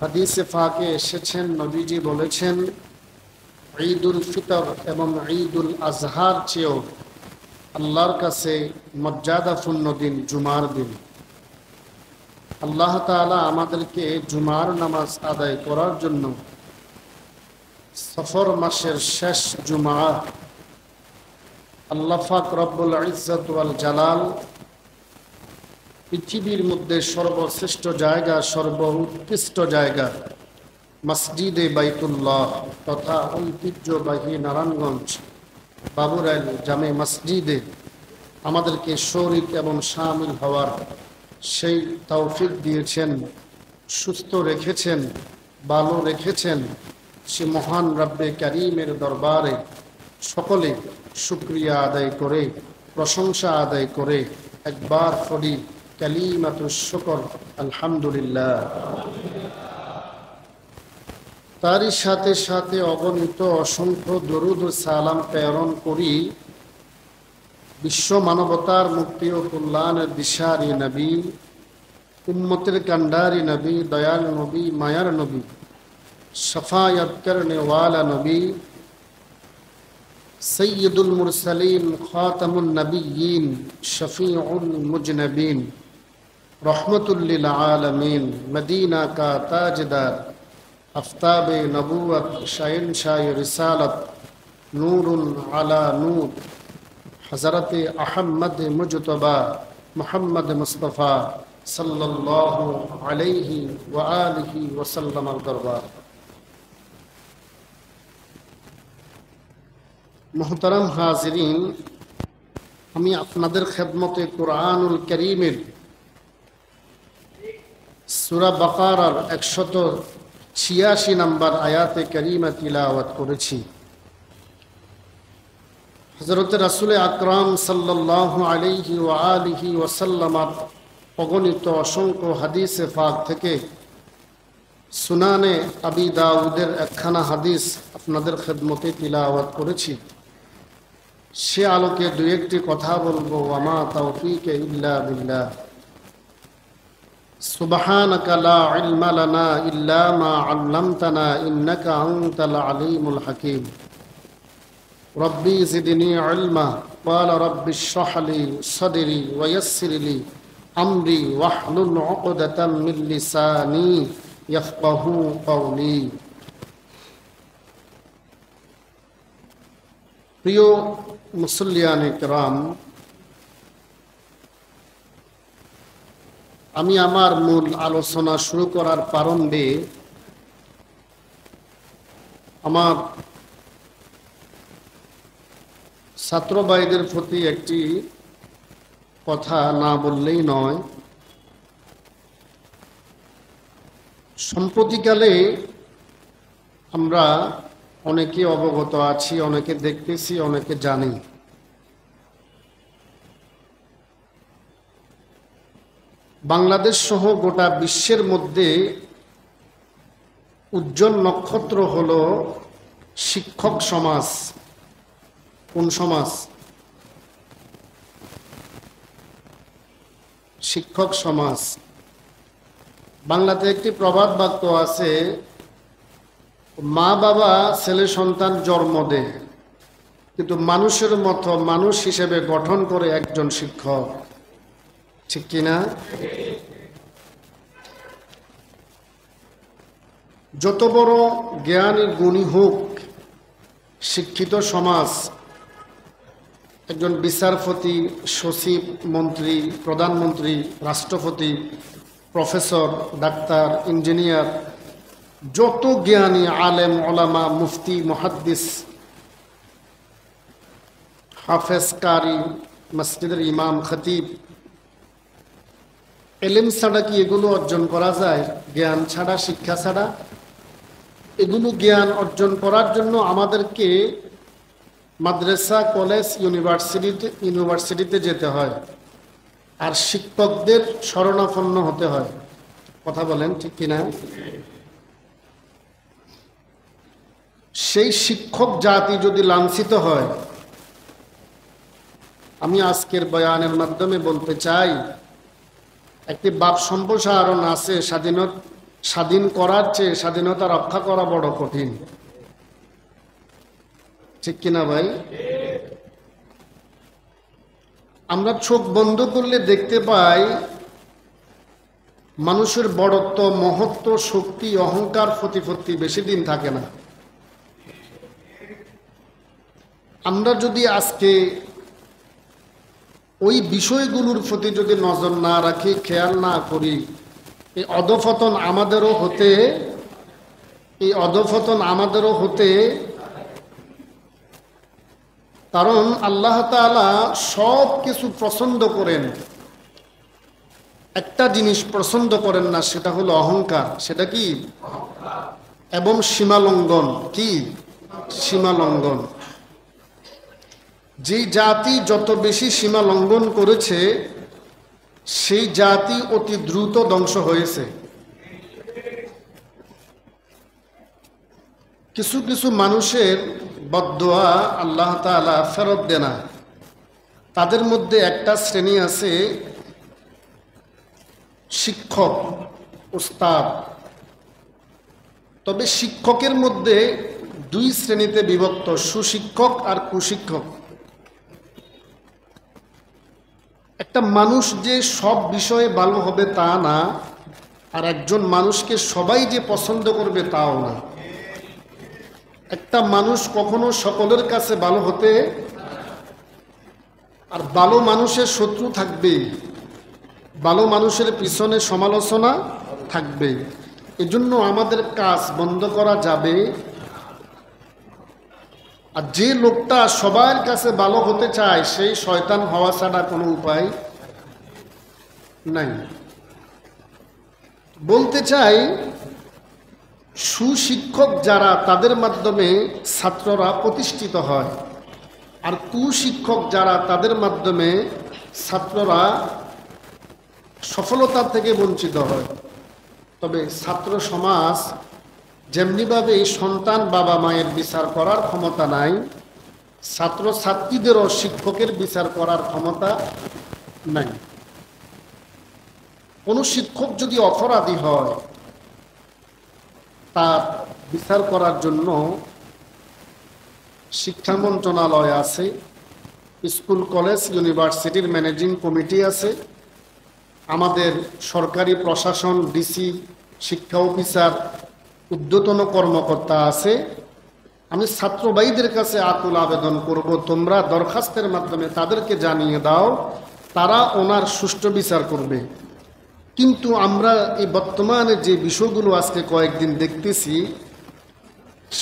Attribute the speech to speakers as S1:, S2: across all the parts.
S1: হাদিসে পাকে এসেছেন, নবীজি বলেছেন, ঈদুল ফিতর এবং ঈদুল আজহার চেয়েও আল্লাহর কাছে মর্যাদাপূর্ণ দিন জুমার দিন। আল্লাহ তাআলা আমাদেরকে জুমার নামাজ আদায় করার জন্য সফর মাসের শেষ জুমা আল্লাহ পাক রব্বুল ইজ্জত ওয়াল জালাল পৃথিবীর মধ্যে সর্বশ্রেষ্ঠ জায়গা, সর্বোৎকৃষ্ট জায়গা মসজিদে বাইতুল্লাহ তথা ঐতিহ্যবাহী নারায়ণগঞ্জ বাবুরাইল জামে মসজিদে আমাদেরকে শরীক এবং শামিল হওয়ার সেই তৌফিক দিয়েছেন, সুস্থ রেখেছেন, ভালো রেখেছেন। সে মহান রব্বে কারীমের দরবারে সকলে শুকরিয়া আদায় করে, প্রশংসা আদায় করে একবার পড়ি কালিমাতুশ শুকর, আলহামদুলিল্লাহ। তারই সাথে সাথে অগণিত অসংখ্য দরুদ ও সালাম প্রেরণ করি বিশ্ব মানবতার মুক্তি ও কল্যাণের দিশারি নবী, উম্মতের কান্ডারি নবী, দয়াল নবী, মায়ার নবী, শফায়াত করনে ওয়ালা নবী, সৈয়দুল মুরসালিন, খাতামুন নবিয়্যিন, শফিউল মুজনবিন, রহমতুল লিল আলামিন, মদিনা কা তাজদার, আফতাবে নবুয়ত, শাহিনশাহ রিসালত, নূরুন আলা নূর, হযরতে আহমদ মুজতবা মুহাম্মদ মুস্তাফা সাল্লাল্লাহু আলাইহি ওয়া আলিহি ওয়া সাল্লামের দরবার। মুহতারাম হাজিরিন, আমি আপনাদের খেদমতে কুরআনুল কারীমের সূরা বাকারার 186 নম্বর আয়াতে কারীমা তিলাওয়াত করেছি। হযরত রাসূল আকরাম সাল্লাল্লাহু আলাইহি ওয়া আলিহি ওয়া সাল্লামের অগণিত অসংখ্য হাদিসে পাক থেকে সুনানে আবি দাউদের একখানা হাদিস আপনাদের খেদমতে তিলাওয়াত করেছি। সে আলোকে দুই একটি কথা বলবো। ওয়ামা তাওফীক ইল্লা বিল্লাহ, সুবহানাকা লা ইলমা লানা ইল্লা মা আল্লামতানা ইন্নাকা আনতাল আলিমুল হাকীম। রব্বি জিদনি ইলমা ক্বালা রব্বি ইশরাহ লি সাদরি ওয়া ইয়াসসির লি আমরি ওয়াহলুল উকদাতাম মিন লিসানি ইয়াফকাহু কওলি। প্রিয় মুসল্লিয়ানে কিরাম, আমি আমার মূল আলোচনা শুরু করার প্রারম্ভে আমার ছাত্র ভাইদের প্রতি একটি কথা না বললেই নয়। সম্প্রতিকালে আমরা অনেকে অবগত আছি, অনেকে দেখতেছি, অনেকে জানি। বাংলাদেশ সহ গোটা বিশ্বের মধ্যে উজ্জ্বল নক্ষত্র হলো শিক্ষক সমাজ। কোন সমাজ? শিক্ষক সমাজ। বাংলাতে একটি প্রবাদ বাক্য আছে, মা বাবা ছেলে সন্তান জন্ম দেয়, কিন্তু মানুষের মতো মানুষ হিসেবে গঠন করে একজন শিক্ষক। ঠিক কিনা? যত বড় জ্ঞানী গুণী হোক, শিক্ষিত সমাজ একজন বিচারপতি, সচিব, মন্ত্রী, প্রধানমন্ত্রী, রাষ্ট্রপতি, প্রফেসর, ডাক্তার, ইঞ্জিনিয়ার, যত জ্ঞানী আলেম, ওলামা, মুফতি, মুহাদ্দিস, হাফেজ, কারি, মসজিদের ইমাম, খতিব, এলেম ছাড়া কি এগুলো অর্জন করা যায়? জ্ঞান ছাড়া, শিক্ষা ছাড়া? এগুলো জ্ঞান অর্জন করার জন্য আমাদেরকে মাদ্রাসা, কলেজ, ইউনিভার্সিটিতে যেতে হয়, আর শিক্ষকদের শরণাপন্ন হতে হয়। কথা বলেন ঠিক কিনা? সেই শিক্ষক জাতি যদি লাঞ্ছিত হয়, আমি আজকের বয়ানের মাধ্যমে বলতে চাই, একটি বাপ সম্প্রসারণ আছে স্বাধীন করার চেয়ে স্বাধীনতা রক্ষা করা বড় কঠিন, ঠিক কিনা ভাই? আমরা চোখ বন্ধ করলে দেখতে পাই মানুষের বড়ত্ব, মহত্ব, শক্তি, অহংকার, প্রতিপত্তি বেশি দিন থাকে না। আমরা যদি আজকে ওই বিষয়গুলোর প্রতি যদি নজর না রাখি, খেয়াল না করি, এই অধঃপতন আমাদেরও হতে কারণ আল্লাহ তাআলা সব কিছু পছন্দ করেন, একটা জিনিস পছন্দ করেন না, সেটা হলো অহংকার। সেটা কি? এবং সীমালঙ্ঘন। কি? সীমালঙ্ঘন। যে জাতি যত বেশি সীমা লঙ্ঘন করেছে সেই জাতি অতি দ্রুত ধ্বংস হয়েছে। কিছু কিছু মানুষের বদদোয়া আল্লাহ তাআলা ফেরত দেন না। তাদের মধ্যে একটা শ্রেণী আছে শিক্ষক, উস্তাদ। তবে শিক্ষকের মধ্যে দুই শ্রেণীতে বিভক্ত, সুশিক্ষক আর কুশিক্ষক। একটা মানুষ যে সব বিষয়ে ভালো হবে তা না, আর একজন মানুষকে সবাই যে পছন্দ করবে তাও না। একটা মানুষ কখনো সকলের কাছে ভালো হতে, আর ভালো মানুষের শত্রু থাকবে, ভালো মানুষের পিছনে সমালোচনা থাকবে। এজন্য আমাদের কাজ বন্ধ করা যাবে। আর যে লোকটা সবার কাছে ভালো হতে চায় সেই শয়তান হওয়া ছাড়া কোনো উপায় নাই। বলতে চাই, সুশিক্ষক যারা তাদের মাধ্যমে ছাত্ররা প্রতিষ্ঠিত হয়, আর কুশিক্ষক যারা তাদের মাধ্যমে ছাত্ররা সফলতা থেকে বঞ্চিত হয়। তবে ছাত্র সমাজ যেমনিভাবে এই সন্তান বাবা মায়ের বিচার করার ক্ষমতা নাই, ছাত্র ছাত্রীদেরও শিক্ষকের বিচার করার ক্ষমতা নাই। কোনো শিক্ষক যদি অপরাধী হয় তার বিচার করার জন্য শিক্ষা মন্ত্রণালয় আছে, স্কুল কলেজ ইউনিভার্সিটির ম্যানেজিং কমিটি আছে, আমাদের সরকারি প্রশাসন, ডিসি, শিক্ষা অফিসার, ঊর্ধ্বতন কর্মকর্তা আছে। আমি ছাত্র ভাইদের কাছে আকুল আবেদন করব, তোমরা দরখাস্তের মাধ্যমে তাদেরকে জানিয়ে দাও, তারা ওনার সুষ্ঠু বিচার করবে। কিন্তু আমরা এই বর্তমানে যে বিষয়গুলো আজকে কয়েকদিন দেখতেছি,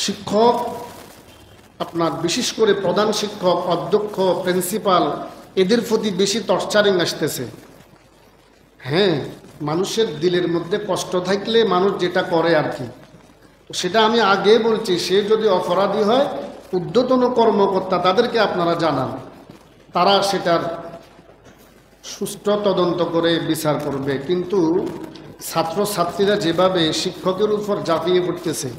S1: শিক্ষক, আপনার বিশেষ করে প্রধান শিক্ষক, অধ্যক্ষ, প্রিন্সিপাল, এদের প্রতি বেশি টর্চারিং আসতেছে। হ্যাঁ, মানুষের দিলের মধ্যে কষ্ট থাকলে মানুষ যেটা করে আর কি, সেটা আমি আগে বলছি, সে যদি অপরাধী হয় ঊর্ধ্বতন কর্মকর্তা তাদেরকে আপনারা জানান, তারা সেটার সুষ্ঠু তদন্ত করে বিচার করবে। কিন্তু ছাত্রছাত্রীরা যেভাবে শিক্ষকের উপর ঝাঁপিয়ে পড়তেছে,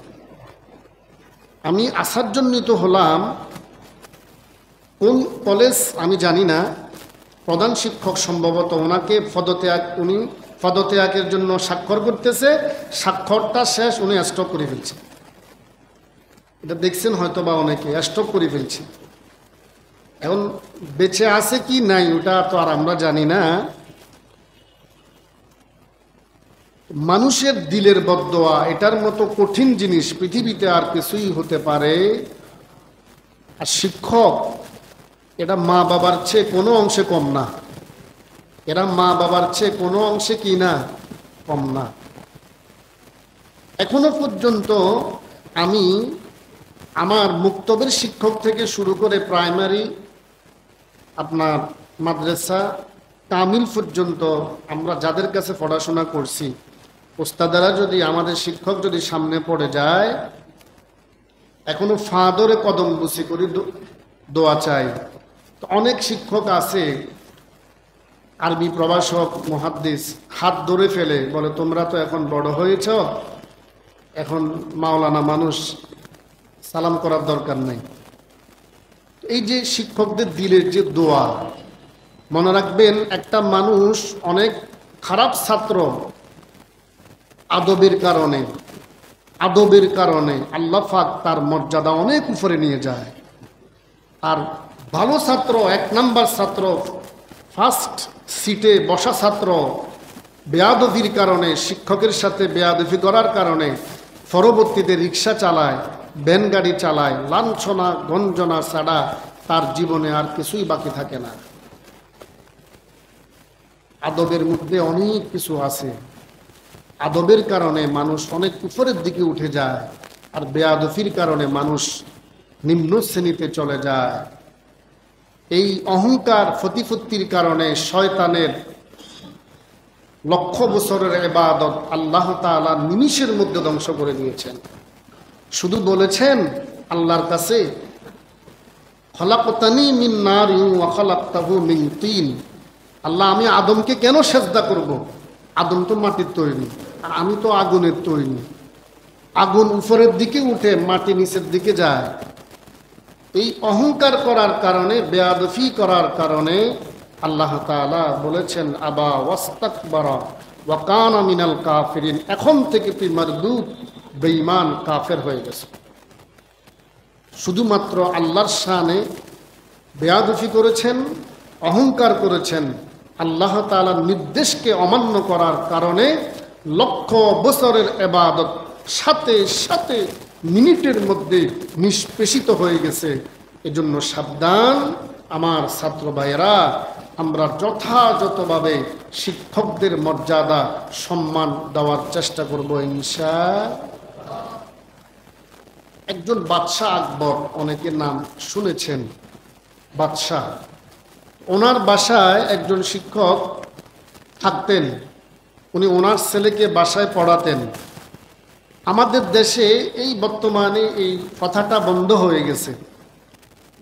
S1: আমি আশ্চর্যান্বিত হলাম। কোন কলেজ আমি জানি না, প্রধান শিক্ষক সম্ভবত ওনাকে উনি পদত্যাগের জন্য স্বাক্ষর করতেছে, স্বাক্ষরটা শেষ, উনি স্টপ করে ফেলছে। এটা দেখছেন হয়তো বা অনেকে, স্টপ করে ফেলছে। এখন বেঁচে আছে কি নাই ওটা তো আর আমরা জানি না। মানুষের দিলের বদদোয়া, এটার মতো কঠিন জিনিস পৃথিবীতে আর কিছুই হতে পারে। আর শিক্ষক, এটা মা বাবার চেয়ে কোনো অংশে কম না, এরা মা বাবার চেয়ে কোনো অংশে কি না, কম না। এখনো পর্যন্ত আমি আমার মুক্তবের শিক্ষক থেকে শুরু করে প্রাইমারি, আপনার মাদ্রাসা, কামিল পর্যন্ত আমরা যাদের কাছে পড়াশোনা করছি, ওস্তাদারা যদি, আমাদের শিক্ষক যদি সামনে পড়ে যায়, এখনো ফাঁদরে কদম বুসি করি দোয়া চাই। তো অনেক শিক্ষক আছে, আরবি প্রভাষক, মুহাদ্দিস, হাত ধরে ফেলে বলে, তোমরা তো এখন বড় হয়েছ, এখন মাওলানা মানুষ, সালাম করার দরকার নেই। এই যে শিক্ষকদের দিলের যে দোয়া, মনে রাখবেন, একটা মানুষ অনেক খারাপ ছাত্র আদবের কারণে আল্লাহ পাক তার মর্যাদা অনেক উপরে নিয়ে যায়। আর ভালো ছাত্র, 1 নাম্বার ছাত্র, ফার্স্ট সিটে বসা ছাত্র বেয়াদবির কারণে, শিক্ষকের সাথে বেয়াদবি করার কারণে পরবর্তীতে রিক্সা চালায়, ভ্যান গাড়ি চালায়, লাঞ্ছনা গঞ্জনা ছাড়া তার জীবনে আর কিছুই বাকি থাকে না। আদবের মধ্যে অনেক কিছু আছে। আদবের কারণে মানুষ অনেক উপরের দিকে উঠে যায়, আর বেয়াদবির কারণে মানুষ নিম্ন শ্রেণীতে চলে যায়। এই অহংকার প্রতিপত্তির কারণে শয়তানের লক্ষ বছরের ইবাদত আল্লাহ তাআলা নিমিষের মধ্যে ধ্বংস করে দিয়েছেন। শুধু বলেছেন আল্লাহর কাছে, খলাকতানি মিন নারিন ওয়া খলাকতাহু মিন তিন। আল্লাহ, আমি আদমকে কেন সেজদা করব? আদম তো মাটির তৈরি, আর আমি তো আগুনের তৈরি। আগুন উপরের দিকে উঠে, মাটি নিচের দিকে যায়। এই অহংকার করার কারণে, বেয়াদফি করার কারণে আল্লাহ তাআলা বলেছেন, আবা ওয়াস্তাকবারা ওয়া কানা মিনাল কাফিরিন। এখন থেকে তুই মারদুদ, বেঈমান, কাফের হয়ে গেছে। শুধুমাত্র আল্লাহর শানে বেয়াদফি করেছেন, অহংকার করেছেন। আল্লাহ তাআলার নির্দেশকে অমান্য করার কারণে লক্ষ বছরের ইবাদত সাথে সাথে মিনিটের মধ্যে নিষ্পেষিত হয়ে গেছে। এজন্য সাবধান আমার ছাত্র ভাইয়েরা, আমরা যথাযথভাবে শিক্ষকদের মর্যাদা সম্মান দেওয়ার চেষ্টা করব ইনশাআল্লাহ। একজন বাদশাহ আকবর, অনেকের নাম শুনেছেন বাদশাহ। ওনার বাসায় একজন শিক্ষক থাকতেন। উনি ওনার ছেলেকে বাসায় পড়াতেন। আমাদের দেশে এই বর্তমানে এই কথাটা বন্ধ হয়ে গেছে।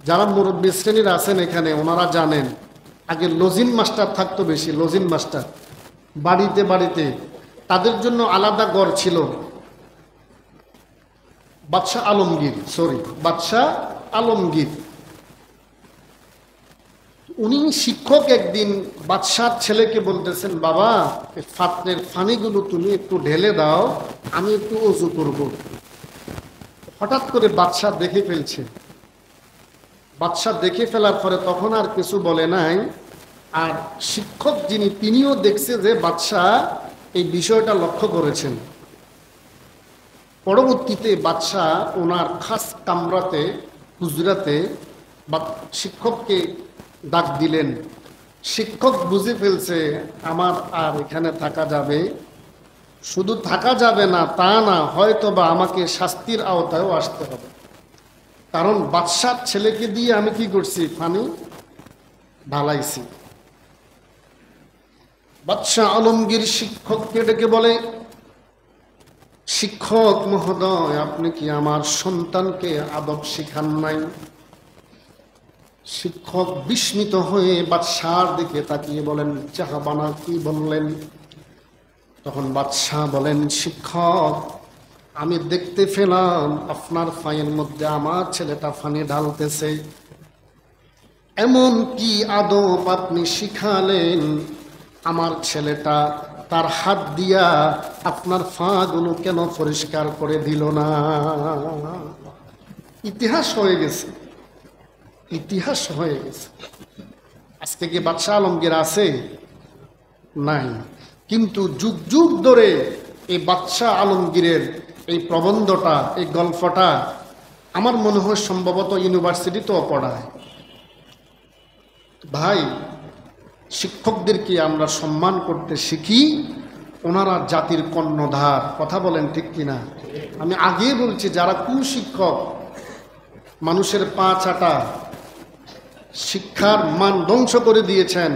S1: যারা মুরব্বী শ্রেণীর আছেন এখানে, ওনারা জানেন আগে লজিন মাস্টার থাকতো বেশি। লজিন মাস্টার বাড়িতে বাড়িতে, তাদের জন্য আলাদা ঘর ছিল। বাদশাহ আলমগীর উনি শিক্ষক একদিন বাদশার ছেলেকে বলতেছেন, বাবা পাত্রের পানিগুলো তুমি একটু ঢেলে দাও, আমি একটু ওযু করব। হঠাৎ করে বাদশাহ দেখে ফেলছে। বাদশাহ দেখে ফেলার পরে তখন আর কিছু বলে নাই। আর শিক্ষক যিনি, তিনিও দেখছে যে বাদশাহ এই বিষয়টা লক্ষ্য করেছেন। পরবর্তীতে বাদশাহ ওনার খাস কামরাতে, হুজরাতে শিক্ষককে ডাক দিলেন। শিক্ষক বুঝে ফেলছে আমার আর এখানে থাকা যাবে, শুধু থাকা যাবে না তা না, হয়তো বা আমাকে শাস্তির আওতায়ও আসতে হবে। কারণ বাদশার ছেলেকে দিয়ে আমি কি করছি, পানি ঢালাইছি। বাদশাহ আলমগীর শিক্ষককে ডেকে বলে, শিক্ষক মহোদয়, আপনি কি আমার সন্তানকে আদব শিখান নাই? শিক্ষক বিস্মিত হয়ে বাদশার দিকে তাকিয়ে বলেন, জাহাবানা, কি বললেন? তখন বাদশাহ বলেন, শিক্ষক, আমি দেখতে পেলাম আপনার পায়ের মধ্যে আমার ছেলেটা পানি ঢালতেছে। এমন কি আদব আপনি শিখালেন, আমার ছেলেটা তার হাত দিয়া আপনার পাগুলো কেন পরিষ্কার করে দিল না? ইতিহাস হয়ে গেছে। আজকে কি বাদশাহ আলমগীর আছে? নাই। কিন্তু যুগ যুগ ধরে এই বাদশাহ আলমগীরের এই প্রবন্ধটা, এই গল্পটা আমার মনে হয় সম্ভবত ইউনিভার্সিটিতেও পড়ায়। ভাই, শিক্ষকদেরকে আমরা সম্মান করতে শিখি, ওনারা জাতির কর্ণধার। কথা বলেন ঠিক কিনা? আমি আগে বলছি, যারা কুশিক্ষক, মানুষের পা চাটা, শিক্ষার মান ধ্বংস করে দিয়েছেন,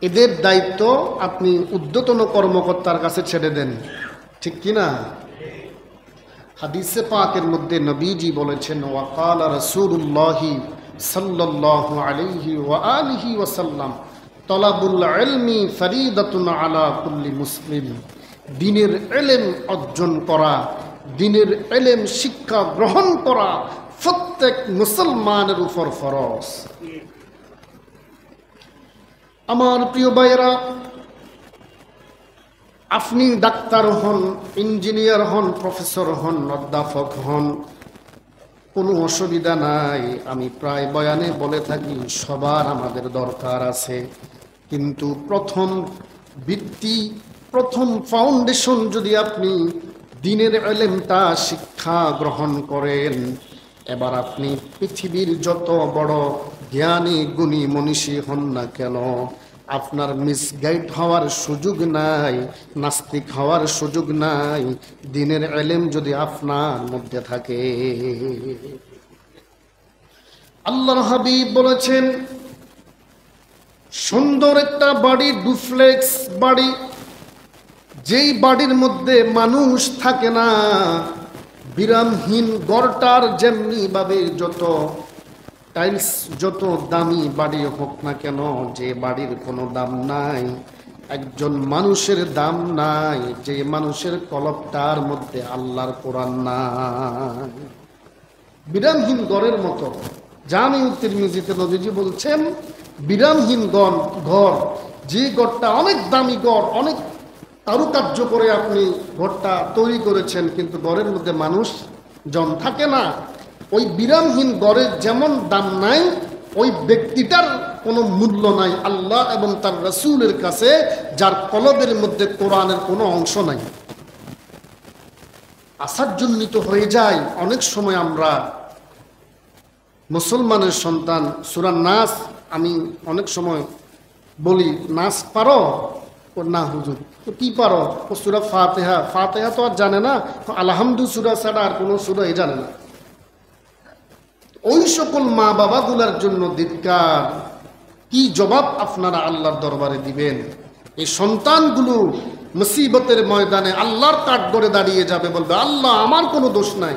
S1: এদের দায়িত্ব আপনি ঊর্ধ্বতন কর্মকর্তার কাছে ছেড়ে দেন। ঠিক কিনা? হাদিসে পাকের মধ্যে নবীজি বলেছেন, ওয়াকালা রাসূলুল্লাহি সাল্লাল্লাহু আলাইহি ওয়া আলিহি ওয়াসাল্লাম, তলাবুল ইলমি ফরিদাতুন আলা কুল্লি মুসলিম। দ্বীনের ইলম অর্জন করা, দ্বীনের ইলম শিক্ষা গ্রহণ করা প্রত্যেক মুসলমানের উপর ফরজ। আমার প্রিয় ভাইয়েরা, আপনি ডাক্তার হন, ইঞ্জিনিয়ার হন, প্রফেসর হন, অধ্যাপক হন, কোনো অসুবিধা নাই। আমি প্রায় বয়ানে বলে থাকি সবার আমাদের দরকার আছে, কিন্তু প্রথম ভিত্তি, প্রথম ফাউন্ডেশন যদি আপনি দ্বীনের ইলমটা শিক্ষা গ্রহণ করেন, এবার আপনি পৃথিবীর যত বড় জ্ঞানী গুণী মনীষী হন না কেন, আপনার মিসগাইড হওয়ার সুযোগ নাই, নাস্তিক হওয়ার সুযোগ নাই, দ্বীনের ইলম যদি আপনার মধ্যে থাকে। আল্লাহর হাবিব বলেছেন, সুন্দর একটা বাড়ি, ডুপ্লেক্স বাড়ি, যেই বাড়ির মধ্যে মানুষ থাকে না, বিরামহীন গড়টার যেমনি ভাবে যত টাইলস, যত দামি বাড়ি হোক না কেন, যে বাড়ির কোনো দাম নাই, একজন মানুষের দাম নাই যে মানুষের কলবটার মধ্যে আল্লাহর কোরআন নাই। বিরামহীন গড়ের মতো। জামিউ তিরমিজিতে নবীজি বলছেন, বিরামহীন ঘর, যে ঘরটা অনেক দামি ঘর, অনেক কারুকার্য করে আপনি ঘরটা তৈরি করেছেন, কিন্তু ঘরের মধ্যে মানুষ জন থাকে না, ওই বিরামহীন ঘরের যেমন দাম নাই, ওই ব্যক্তিটার কোনো মূল্য নাই আল্লাহ এবং তার রাসূলের কাছে, যার কলবের মধ্যে কোরআনের কোনো অংশ নাই। আশ্চর্যান্বিত হয়ে যায় অনেক সময় আমরা, মুসলমানের সন্তান। সূরা নাস আমি অনেক সময় বলি, নাস পারো? না হুজুর। তো কি পারো? সূরা ফাতিহা। ফাতিহা তো আর জানে না, আলহামদু সূরা ছাড়া আর কোনো সূরাই জানে না। ওই সকল মা বাবাগুলার জন্য ধিক্কার। কি জবাব আপনারা আল্লাহর দরবারে দিবেন? এই সন্তানগুলো মুসিবতের ময়দানে আল্লাহর কাঠগড়ে দাঁড়িয়ে যাবে, বলবে, আল্লাহ আমার কোনো দোষ নাই,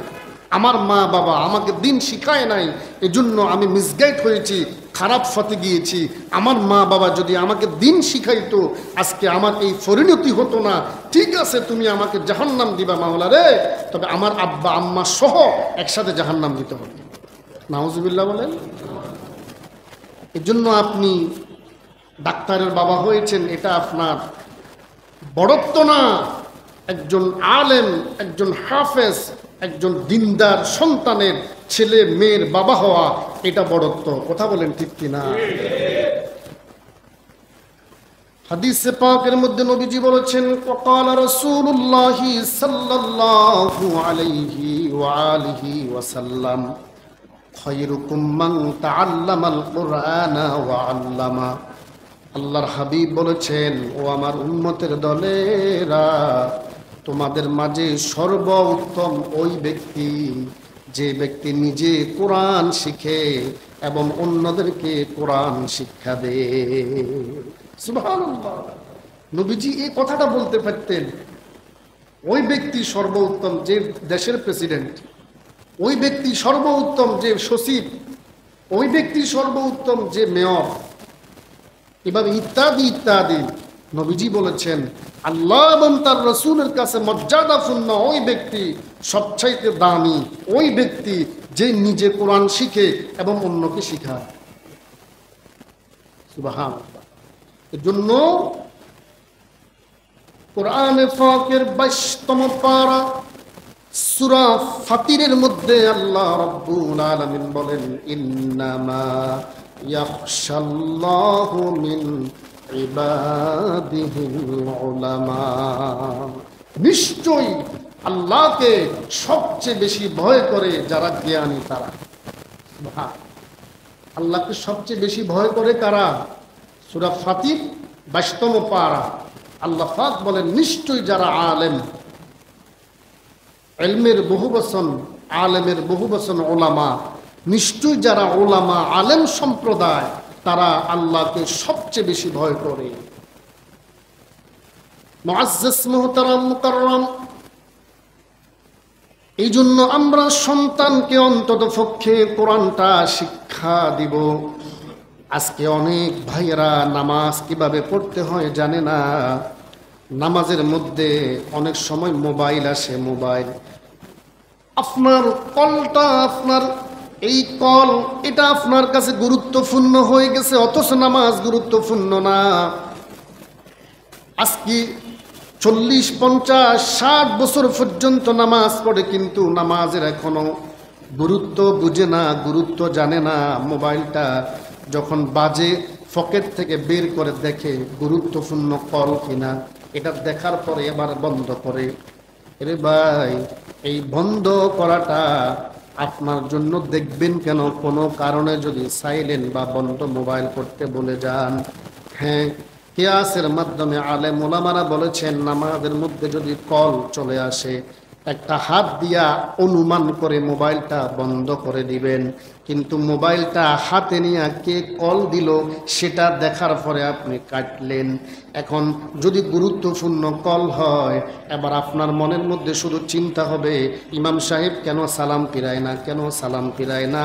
S1: আমার মা বাবা আমাকে দিন শিখায় নাই, এজন্য আমি মিসগাইড হয়েছি, খারাপ পথে গিয়েছি। আমার মা বাবা যদি আমাকে দিন শিখাইতো, আজকে আমার এই পরিণতি হতো না। ঠিক আছে, তুমি আমাকে জাহান্নাম দিবা মাওলা রে, তবে আমার আব্বা আম্মা সহ একসাথে জাহান্নাম দিতে হবে। নাউজুবিল্লাহ বলেন। এজন্য আপনি ডাক্তারের বাবা হয়েছেন, এটা আপনার বড়ত্ব না। একজন আলেম, একজন হাফেজ, একজন দিনদার সন্তানের ছেলে মেয়ের বাবা হওয়া, এটা বড়ত্ব। কথা বলেন ঠিক কিনা? হাদিসে পাকের মধ্যে নবীজি বলেছেন, ওয়াকালা রাসূলুল্লাহি সাল্লাল্লাহু আলাইহি ওয়া আলিহি ওয়াসাল্লাম, খায়রুকুম মান তাআল্লামাল কুরআনা ওয়া আল্লামা। আল্লাহর হাবিব বলেছেন, ও আমার উম্মতের দলেরা, তোমাদের মাঝে সর্বোত্তম ওই ব্যক্তি যে ব্যক্তি নিজে কোরআন শিখে এবং অন্যদেরকে কোরআন শিক্ষা দেয়। সুবহানাল্লাহ। নবীজি এই কথাটা বলতে পারতেন। ওই ব্যক্তি সর্বোত্তম যে দেশের প্রেসিডেন্ট, ওই ব্যক্তি সর্বোত্তম যে সচিব, ওই ব্যক্তি সর্বোত্তম যে মেয়র, এভাবে ইত্যাদি ইত্যাদি। নবীজি বলেছেন, আল্লাহ এবং তার রাসূলের কাছে মর্যাদাপূর্ণ ওই ব্যক্তি, সবচাইতে দামি ওই ব্যক্তি যে নিজে কোরআন শিখে এবং অন্যকে শিখায়। সুবহানাল্লাহ। এজন্য কোরআনে পাকের 22তম পারা সূরা ফাতিরের মধ্যে আল্লাহ রাব্বুল আলামিন বলেন, ইন্নামা ইয়াখশাল্লাহু মিন ইবাদিহিল উলামা। নিশ্চয়ই আল্লাহকে সবচেয়ে বেশি ভয় করে যারা জ্ঞানী তারা। আল্লাহকে সবচেয়ে বেশি ভয় করে কারা? সূরা ফাতির 22তম পারা আল্লাহ পাক বলেন, নিশ্চয়ই যারা আলেম, ইলমের বহুবচন আলেমের বহুবচন ওলামা, নিশ্চয়ই যারা ওলামা আলেম সম্প্রদায়, তারা আল্লাহকে সবচেয়ে বেশি ভয় করে। মুআজ্জাজ মুহতারাম মুকাররম, এই জন্য আমরা সন্তানকে অন্তত পক্ষে কোরআনটা শিক্ষা দিব। আজকে অনেক ভাইয়েরা নামাজ কিভাবে পড়তে হয় জানে না। নামাজের মধ্যে অনেক সময় মোবাইল আসে, মোবাইল, আপনার কলটা, আপনার এই কল, এটা আপনার কাছে গুরুত্বপূর্ণ হয়ে গেছে, অথচ নামাজ গুরুত্বপূর্ণ না। আজকে 40, 50, 60 বছর পর্যন্ত নামাজ পড়ে, কিন্তু নামাজের এখনো গুরুত্ব বুঝে না, গুরুত্ব জানে না। মোবাইলটা যখন বাজে পকেট থেকে বের করে দেখে গুরুত্বপূর্ণ কল কিনা, এটা দেখার পরে এবার বন্ধ করে। আরে ভাই, এই বন্ধ করাটা আপনার জন্য দেখবেন কেন, কোনো কারণে যদি সাইলেন্ট বা বন্ধ মোবাইল করতে বলে যান, হ্যাঁ, কিয়াসের মাধ্যমে আলেম ওলামারা বলেছেন নামাজের মধ্যে যদি কল চলে আসে, একটা হাত দিয়া অনুমান করে মোবাইলটা বন্ধ করে দিবেন। কিন্তু মোবাইলটা হাতে নিয়ে কে কল দিল সেটা দেখার পরে আপনি কাটলেন। এখন যদি গুরুত্বপূর্ণ কল হয়, এবার আপনার মনের মধ্যে শুধু চিন্তা হবে, ইমাম সাহেব কেন সালাম ফিরায় না, কেন সালাম ফিরায় না।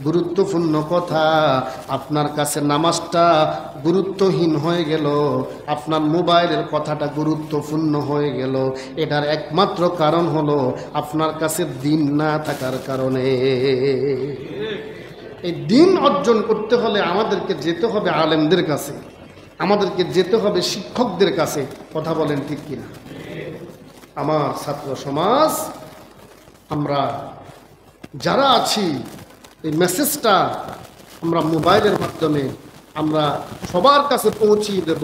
S1: গুরুত্বপূর্ণ কথা, আপনার কাছে নামাজটা গুরুত্বহীন হয়ে গেল, আপনার মোবাইলের কথাটা গুরুত্বপূর্ণ হয়ে গেল। এটার একমাত্র কারণ হলো আপনার কাছে দিন না থাকার কারণে। এই দিন অর্জন করতে হলে আমাদেরকে যেতে হবে আলেমদের কাছে, আমাদেরকে যেতে হবে শিক্ষকদের কাছে। কথা বলেন ঠিক কিনা? আমার ছাত্র সমাজ, আমরা যারা আছি, এই মেসেজটা আমরা মোবাইলের মাধ্যমে আমরা সবার কাছে পৌঁছিয়ে দেব।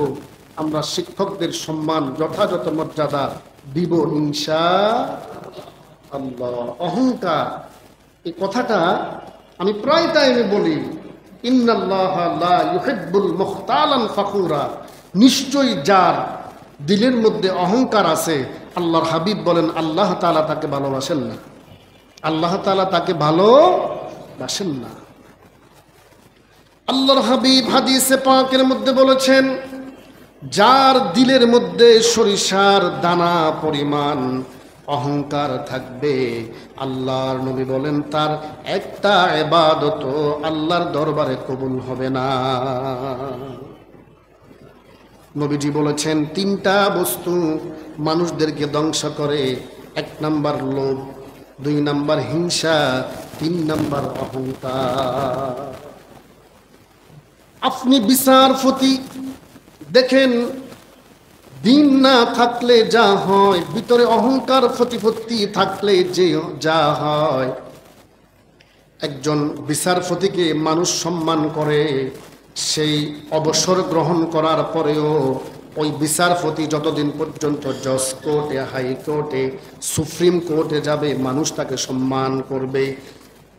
S1: আমরা শিক্ষকদের সম্মান যথাযথ মর্যাদা দিব ইনশাআল্লাহ। অহংকার, এই কথাটা আমি প্রায় টাইমে বলি, ইন্নাল্লাহা লা ইউহিব্বুল মুখতালান ফাখুরা। নিশ্চয়ই যার দিলের মধ্যে অহংকার আছে, আল্লাহর হাবিব বলেন আল্লাহ তাআলা তাকে ভালোবাসেন না, আল্লাহ তাআলা তাকে ভালোবাসেন না। আল্লাহর হাবিব হাদিসে পাকের মধ্যে বলেছেন, যার দিলের মধ্যে সরিষার দানা পরিমাণ অহংকার থাকবে, আল্লাহর নবী বলেন তার একটা ইবাদত আল্লাহর দরবারে কবুল হবে না। নবীজি বলেছেন, তিনটা বস্তু মানুষদেরকে ধ্বংস করে। 1 নাম্বার লোভ, 2 নাম্বার হিংসা, 3 নাম্বার অহংকার। আপনি বিচারপতি দেখেন, দিন না থাকলে যা হয়, ভিতরে অহংকার প্রতিপত্তি থাকলে যে যা হয়। একজন বিচারপতিকে মানুষ সম্মান করে, সেই অবসর গ্রহণ করার পরেও ওই বিচারপতি যতদিন পর্যন্ত জজ কোর্টে, হাইকোর্টে, সুপ্রিম কোর্টে যাবে, মানুষ তাকে সম্মান করবে।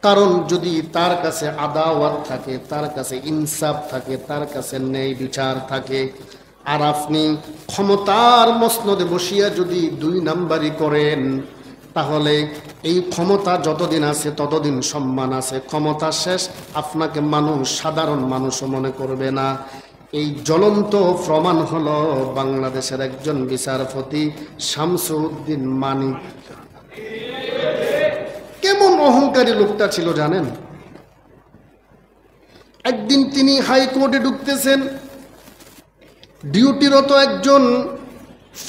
S1: কারণ যদি তার কাছে আদাওয়াত থাকে, তার কাছে ইনসাফ থাকে, তার কাছে ন্যায় বিচার থাকে। আর আপনি ক্ষমতার মসনদে বসিয়া যদি 2 নাম্বারি করেন, তাহলে এই ক্ষমতা যতদিন আছে ততদিন সম্মান আছে, ক্ষমতা শেষ আপনাকে মানুষ, সাধারণ মানুষও মনে করবে না। এই জ্বলন্ত প্রমাণ হলো বাংলাদেশের একজন বিচারপতি শামসুদ্দিন মানিক। কেমন অহংকারী লোকটা ছিল জানেন? একদিন তিনি হাইকোর্টে ঢুকতেছেন, ডিউটিরত একজন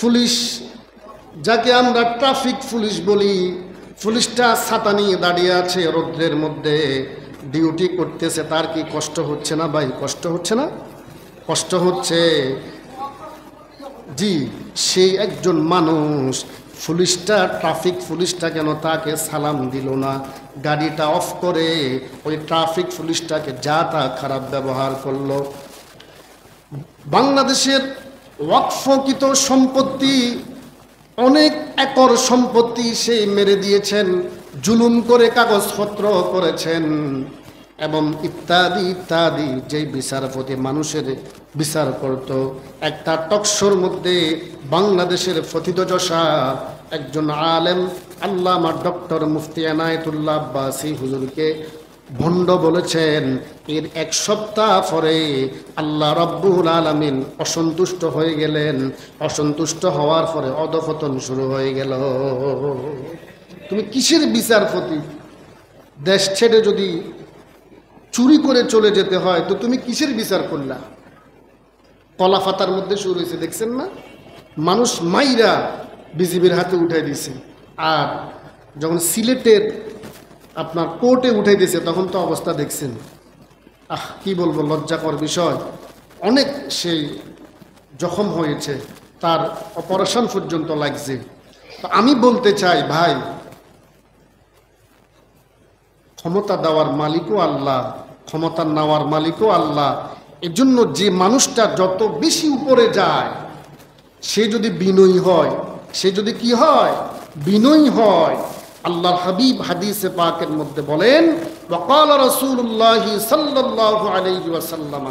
S1: পুলিশ, যাকে আমরা ট্রাফিক পুলিশ বলি, পুলিশটা ছাতা নিয়ে দাঁড়িয়ে আছে রৌদ্রের মধ্যে, ডিউটি করতেছে। তার কি কষ্ট হচ্ছে না ভাই? কষ্ট হচ্ছে না? কষ্ট হচ্ছে। জি, সেই একজন মানুষ, পুলিশটা, ট্রাফিক পুলিশটা কেন তাকে সালাম দিল না? গাড়িটা অফ করে ওই ট্রাফিক পুলিশটাকে যা তা খারাপ ব্যবহার করলো। বাংলাদেশের ওয়াকফকৃত সম্পত্তি, অনেক একর সম্পত্তি সেই মেরে দিয়েছেন, জুলুম করে কাগজপত্র করেছেন, এবং ইত্যাদি ইত্যাদি। যেই বিচারপতি মানুষের বিচার করত, একটা টকশোর মধ্যে বাংলাদেশের প্রথিতযশা একজন আলেম আল্লামা ডক্টর মুফতি এনায়েতুল্লাহ আব্বাসী হুজুরকে ভণ্ড বলেছেন। এর 1 সপ্তাহ পরে আল্লাহ রাব্বুল আলামিন অসন্তুষ্ট হয়ে গেলেন। অসন্তুষ্ট হওয়ার পরে অধঃপতন শুরু হয়ে গেল। তুমি কিসের বিচারপতি? দেশ ছেড়ে যদি চুরি করে চলে যেতে হয় তো তুমি কিসের বিচার করলা? কলা পাতার মধ্যে শুরু হয়েছে, দেখছেন না? মানুষ মাইরা বিজিবির হাতে উঠাই দিয়েছে। আর যখন সিলেটের আপনার কোর্টে উঠাই দিয়েছে তখন তো অবস্থা দেখছেন। কি বলবো, লজ্জাকর বিষয়। অনেক সেই জখম হয়েছে। তার অপারেশন পর্যন্ত লাগছে। তো আমি বলতে চাই ভাই, ক্ষমতা দেওয়ার মালিকও আল্লাহ, ক্ষমতা নেওয়ার মালিকও আল্লাহ। এজন্য যে মানুষটা যত বেশি উপরে যায়, সে যদি বিনয়ী হয়, সে যদি কি হয়, বিনয়ী হয়, আল্লাহর হাবিব হাদিসে পাকের মধ্যে বলেন, ওয়াকাল রাসূলুল্লাহ সাল্লাল্লাহু আলাইহি ওয়াসাল্লাম,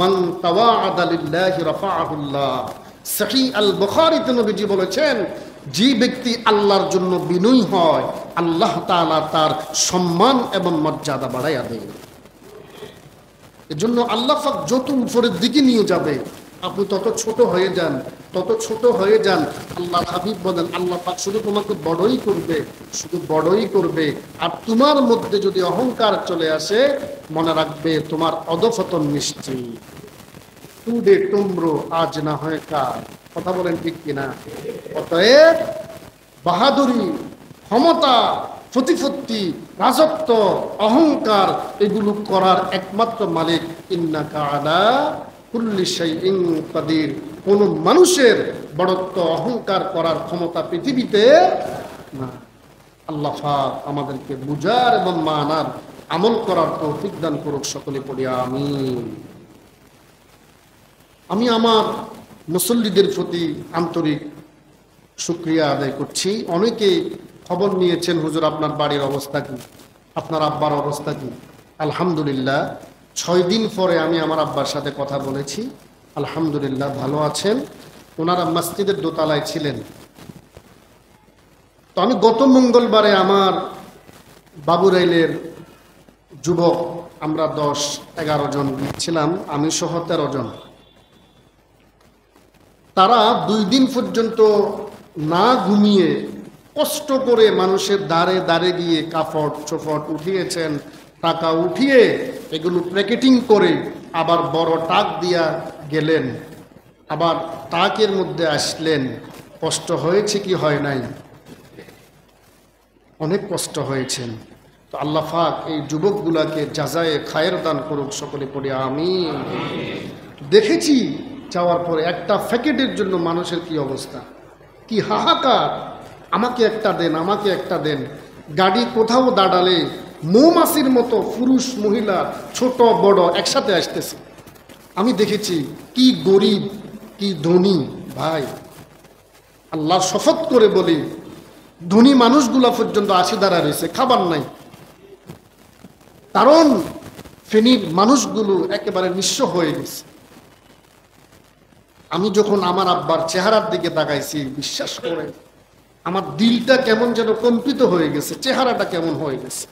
S1: মান তাওয়াআদা লিল্লাহি রাফাআহুল্লাহ। সহিহ আল বুখারীতে নবীজি বলেছেন, যে ব্যক্তি আল্লাহর জন্য বিনয়ী হয়, আল্লাহ তাআলা তার সম্মান এবং মর্যাদা বাড়াইয়া দেন। এজন্য আল্লাহ পাক যত উপরের দিকে নিয়ে যাবে, আপনি তত ছোট হয়ে যান, তত ছোট হয়ে যান। আল্লাহ হাবিব বলেন, আল্লাহ পাক শুধু তোমাকে বড়ই করবে, শুধু বড়ই করবে। আর তোমার মধ্যে যদি অহংকার চলে আসে, মনে রাখবে তোমার অধঃপতন নিশ্চিত। টুডে টুমরো, আজ না হয় কাল। কথা বলেন ঠিক কিনা? অতএব বাহাদুরি, ক্ষমতা, প্রতিপত্তি, রাজত্ব, অহংকার এগুলো করার একমাত্র মালিক ইন্নাকা আলা কুল্লি শাইইন কাদির। কোন মানুষের বড়ত্ব, অহংকার করার ক্ষমতা পৃথিবীতে না। আল্লাহ পাক আমাদেরকে বুঝার এবং মানার, আমল করার তৌফিক দান করুক। সকলে পড়ি আমিন। আমি আমার মুসল্লিদের প্রতি আন্তরিক শুকরিয়া আদায় করছি। অনেকে খবর নিয়েছেন, হুজুর আপনার বাড়ির অবস্থা কি, আপনার আব্বার অবস্থা কি। আলহামদুলিল্লাহ, 6 দিন পরে আমি আমার আব্বার সাথে কথা বলেছি। আলহামদুলিল্লাহ ভালো আছেন। ওনারা মসজিদের দোতলায় ছিলেন। তো আমি গত মঙ্গলবারে আমার বাবুরাইলের যুবক, আমরা 10-11 জন ছিলাম, আমি সহ 13 জন। তারা 2 দিন পর্যন্ত না ঘুমিয়ে কষ্ট করে মানুষের দ্বারে দ্বারে গিয়ে কাপড় চোপড় উঠিয়েছেন, টাকা উঠিয়ে এগুলো প্যাকেটিং করে আবার বড় টাক দিয়া গেলেন, আবার টাকের মধ্যে আসলেন। কষ্ট হয়েছে কি হয় নাই? অনেক কষ্ট হয়েছেন। তো আল্লাহ পাক এই যুবকগুলাকে জাযায়ে খায়ের দান করুক। সকলে পড়ি আমিন। দেখেছি যাওয়ার পরে একটা প্যাকেটের জন্য মানুষের কি অবস্থা, কি হাহাকার। আমাকে একটা দেন, আমাকে একটা দেন। গাড়ি কোথাও দাঁড়ালে মৌমাছির মতো পুরুষ মহিলা ছোট বড় একসাথে আসতেছে। আমি দেখেছি কি গরিব কি ধনী। ভাই আল্লাহ শপথ করে বলি, ধনী মানুষগুলা পর্যন্ত আসি দাঁড়া রয়েছে, খাবার নাই। কারণ ফেনীর মানুষগুলো একেবারে নিঃস্ব হয়ে গেছে। আমি যখন আমার আব্বার চেহারার দিকে তাকাইছি, বিশ্বাস করে আমার দিলটা কেমন যেন কম্পিত হয়ে গেছে। চেহারাটা কেমন হয়ে গেছে।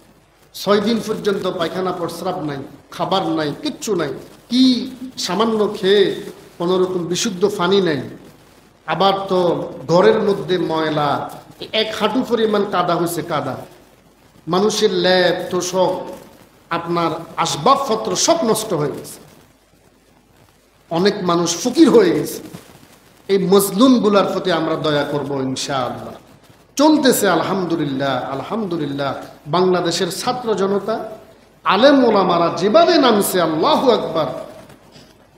S1: 6 দিন পর্যন্ত পায়খানা প্রস্রাব নাই, খাবার নাই, কিচ্ছু নাই। কি সামান্য খেয়ে কোনোরকম বিশুদ্ধ পানি নেই। আবার তো ঘরের মধ্যে ময়লা, 1 হাঁটু পরিমাণ কাদা হয়েছে। কাদা, মানুষের ল্যাব তোষক, আপনার আসবাবপত্র সব নষ্ট হয়ে গেছে। অনেক মানুষ ফকির হয়ে গেছে। এই মজলুমগুলার প্রতি আমরা দয়া করব ইনশাআল্লাহ। চলতেছে আলহামদুলিল্লাহ, আলহামদুলিল্লাহ। বাংলাদেশের ছাত্র জনতা, আলেম ওলামারা যেভাবে নামছে, আল্লাহু আকবার।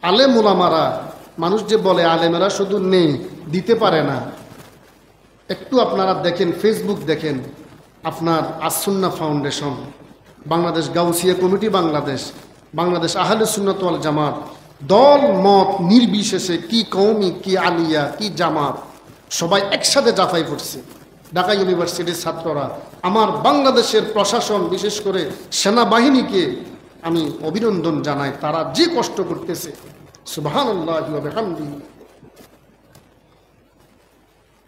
S1: আলেম ওলামারা, মানুষ যে বলে আলেমেরা শুধু নেই, দিতে পারে না। একটু আপনারা দেখেন, ফেসবুক দেখেন, আপনার আসসুন্নাহ ফাউন্ডেশন, বাংলাদেশ গাউসিয়া কমিটি, বাংলাদেশ আহলে সুন্নাত ওয়াল জামাত, দল মত নির্বিশেষে, কি কওমি, কি আলিয়া, কি জামাত, সবাই একসাথে জাফাই পড়ছে। ঢাকা ইউনিভার্সিটির ছাত্ররা, আমার বাংলাদেশের প্রশাসন, বিশেষ করে সেনাবাহিনীকে আমি অভিনন্দন জানাই। তারা যে কষ্ট করতেছে, সুবহানাল্লাহি ওয়া বিহামদিহি।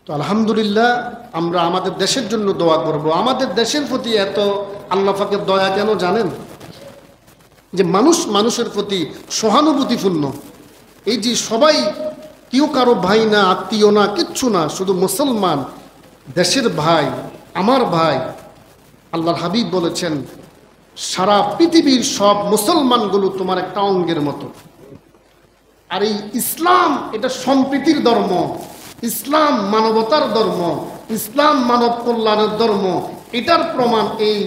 S1: তো আলহামদুলিল্লাহ, আমরা আমাদের দেশের জন্য দোয়া করব। আমাদের দেশের প্রতি এত আল্লাহ পাকের দয়া কেন জানেন? যে মানুষের প্রতি সহানুভূতিপূর্ণ। এই যে সবাই, কেউ কারো ভাই না, আত্মীয় না, কিচ্ছু না, শুধু মুসলমান, দেশের ভাই, আমার ভাই। আল্লাহর হাবিব বলেছেন, সারা পৃথিবীর সব মুসলমানগুলো তোমার একটা অঙ্গের মতো। আর এই ইসলাম, এটা সম্প্রীতির ধর্ম, ইসলাম মানবতার ধর্ম, ইসলাম মানব কল্যাণের ধর্ম। এটার প্রমাণ এই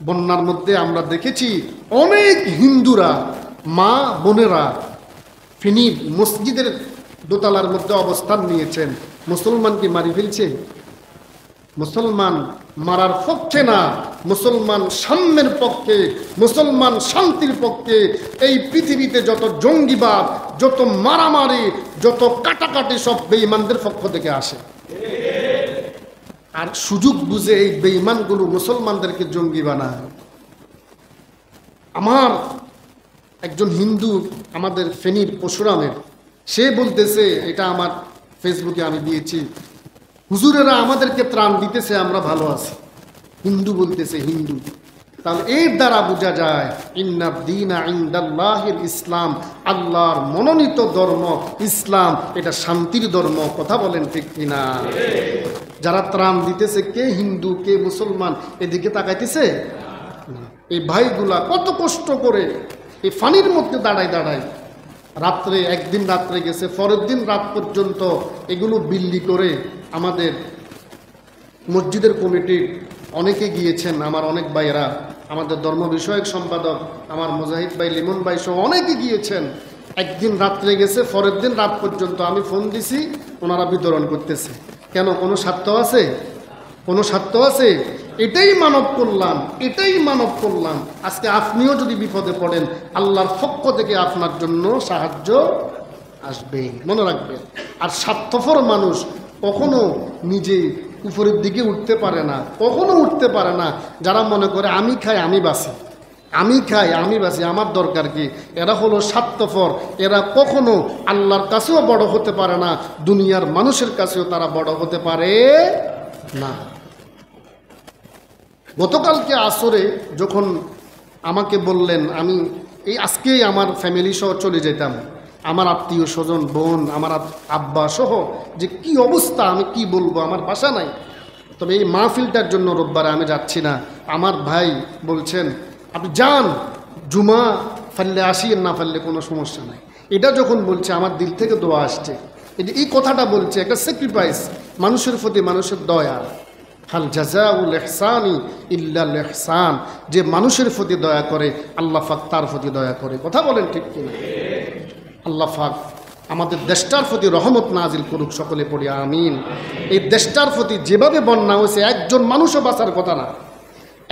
S1: বন্যার মধ্যে আমরা দেখেছি। অনেক হিন্দুরা, মা বোনেরা ফেনীর মসজিদের দোতলার মধ্যে অবস্থান নিয়েছেন, মুসলমান কি মারি ফেলছে? মুসলমান মারার পক্ষে না, মুসলমান সাম্যের পক্ষে, মুসলমান শান্তির পক্ষে। এই পৃথিবীতে যত জঙ্গিবাদ, যত মারামারি, যত কাটাকাটি সব বেঈমানদের পক্ষ থেকে আসে। আর সুযোগ বুঝে এই বেঈমানগুলো মুসলমানদেরকে জঙ্গি বানায়। আমার একজন হিন্দু, আমাদের ফেনীর পরশুরামের, সে বলতেছে, এটা আমার ফেসবুকে আমি দিয়েছি, হুজুরেরা আমাদেরকে ত্রাণ দিতেছে, আমরা ভালো আছি। হিন্দু বলতেছে, হিন্দু। তাহলে এর দ্বারা বোঝা যায় ইন্নাদ দীনা ইনদাল্লাহিল ইসলাম, আল্লাহর মনোনীত ধর্ম ইসলাম, এটা শান্তির ধর্ম। কথা বলেন ঠিক কিনা? যারা ত্রাণ দিতেছে, কে হিন্দু কে মুসলমান এদিকে তাকাইতেছে? এই ভাইগুলা কত কষ্ট করে এই ফানির মধ্যে দাঁড়ায় দাঁড়ায়, রাত্রে, একদিন রাত্রে গেছে, পরের দিন রাত পর্যন্ত এগুলো বিল্লি করে। আমাদের মসজিদের কমিটির অনেকে গিয়েছেন, আমার অনেক ভাইয়েরা, আমাদের ধর্ম বিষয়ক সম্পাদক আমার মুজাহিদ ভাই, লিমন ভাই সহ অনেকে গিয়েছেন। একদিন রাত্রে গেছে, পরের দিন রাত পর্যন্ত আমি ফোন দিছি, ওনারা বিতরণ করতেছে। কেন? কোনো স্বার্থ আছে? কোনো স্বার্থ আছে? এটাই মানব কল্যাণ, এটাই মানব কল্যাণ। আজকে আপনিও যদি বিপদে পড়েন, আল্লাহর পক্ষ থেকে আপনার জন্য সাহায্য আসবে, মনে রাখবেন। আর স্বার্থপর মানুষ কখনো নিজে উপরের দিকে উঠতে পারে না, কখনো উঠতে পারে না। যারা মনে করে আমি খাই আমি বাঁচি, আমি খাই আমি বাঁচি, আমার দরকার কি, এরা হলো স্বার্থপর। এরা কখনো আল্লাহর কাছেও বড় হতে পারে না, দুনিয়ার মানুষের কাছেও তারা বড় হতে পারে না। গতকালকে আসরে যখন আমাকে বললেন, আমি এই আজকেই আমার ফ্যামিলি সহ চলে যেতাম, আমার আত্মীয় স্বজন, বোন, আমার আব্বা সহ, যে কি অবস্থা, আমি কি বলবো, আমার বাসা নাই। তবে এই মাহফিলটার জন্য রোববারে আমি যাচ্ছি না। আমার ভাই বলছেন, আপনি যান, জুমা ফাললে আসি, না ফাললে কোনো সমস্যা নাই। এটা যখন বলছে, আমার দিল থেকে দোয়া আসছে। এই কথাটা বলছে, একটা স্যাক্রিফাইস, মানুষের প্রতি মানুষের দয়া। হাল জাযাউল ইহসানি ইল্লাল ইহসান, যে মানুষের প্রতি দয়া করে আল্লাহ পাক তার প্রতি দয়া করে। কথা বলেন ঠিক কিনা? আল্লাহ পাক আমাদের দেশটার প্রতি রহমত নাজিল করুক, সকলে পড়ি আমিন। এই দেশটার প্রতি যেভাবে বন্যা হয়েছে, একজন মানুষও বাঁচার কথা না,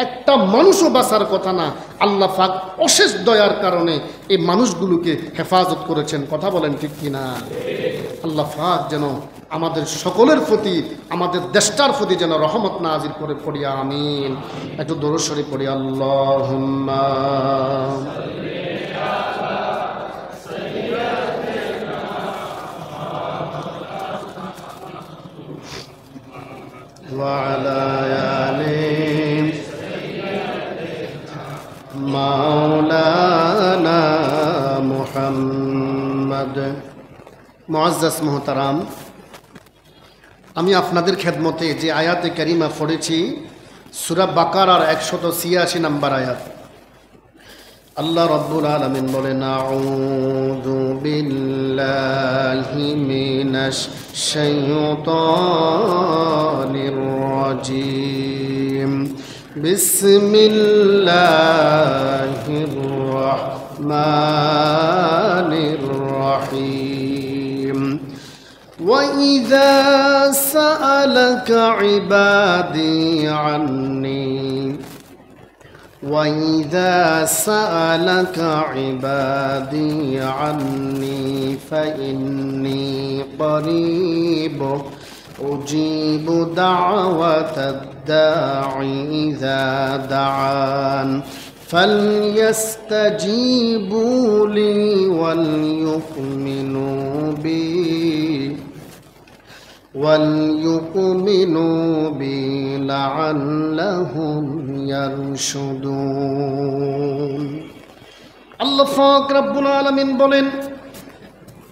S1: একটা মানুষও বাঁচার কথা না। আল্লাহ পাক অশেষ দয়ার কারণে এই মানুষগুলোকে হেফাজত করেছেন। কথা বলেন ঠিক কিনা? আল্লাহ পাক যেন আমাদের সকলের প্রতি, আমাদের দেশটার প্রতি যেন রহমত নাজিল করে, পড়ি আমিন। একটু দরুদ শরীফ পড়ি, আল্লাহুম্মা ওয়া আলা আলি মাওলানা মুহাম্মদ। মুআজ্জাজ মুহতারাম, আমি আপনাদের খেদমতে যে আয়াতে কারিমা পড়েছি, সূরা বাকারার 186 নম্বর আয়াত। আল্লাহ রাব্বুল আলামিন বলেন, আউযু বিল্লাহি মিনাশ শাইতানির রাজিম, বিসমিল্লাহির রাহমানির রাহিম। وَإِذَا سَأَلَكَ عِبَادِي عَنِّي وَإِذَا سَأَلَكَ عِبَادِي عَنِّي فَإِنِّي قَرِيبٌ أُجِيبُ دَعْوَةَ الدَّاعِ إِذَا دَعَانِ فَلْيَسْتَجِيبُوا لِي وَلْيُؤْمِنُوا بِي لَعَلَّهُمْ يَرْشُدُونَ। আল্লাহ পাক রব্বুল আলামিন বলেন,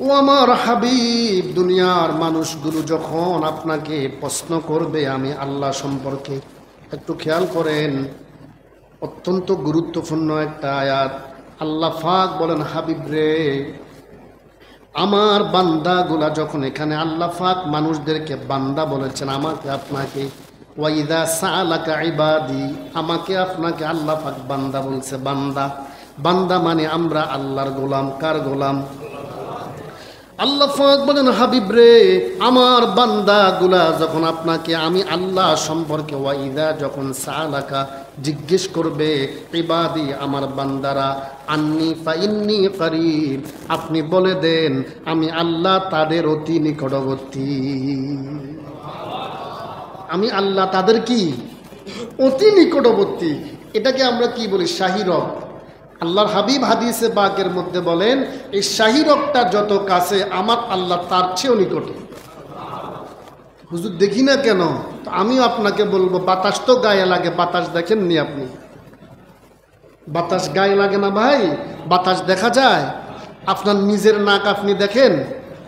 S1: ও আমার হাবিব, দুনিয়ার মানুষগুলো যখন আপনাকে প্রশ্ন করবে আমি আল্লাহ সম্পর্কে, একটু খেয়াল করেন, অত্যন্ত গুরুত্বপূর্ণ একটা আয়াত। আল্লাহ পাক বলেন, হাবিব রে, আমার বান্দাগুলা যখন, এখানে আল্লাহ পাক মানুষদেরকে বান্দা বলেছেন, আমাকে আপনাকে। ওয়াইদা সাআলাকা ইবাদি, আমাকে আপনাকে আল্লাহ পাক বান্দা বলছে। বান্দা, বান্দা মানে আমরা আল্লাহর গোলাম। কার গোলাম? আল্লাহ পাক বলেন, হাবিব রে, আমার বান্দাগুলা যখন আপনাকে আমি আল্লাহ সম্পর্কে ওয়াইদা যখন সালাকা জিজ্ঞেস করবে, ইবাদি আমার বান্দারা, আন্নি ফাইন্নি করিব, আপনি বলে দেন আমি আল্লাহ তাদের অতি নিকটবর্তী। আমি আল্লাহ তাদের কি অতি নিকটবর্তী। এটাকে আমরা কি বলি? শাহী রব। আল্লাহর হাবিব হাদিসে পাকের মধ্যে বলেন, এই শাহী রবটা যত কাছে আমার আল্লাহ তার চেয়েও নিকটে। হুজুর দেখি না কেন? তো আমিও আপনাকে বলবো, বাতাস তো গায়ে লাগে, বাতাস দেখেননি আপনি? বাতাস গায়ে লাগে না ভাই? বাতাস দেখা যায়? আপনার নিজের নাক আপনি দেখেন?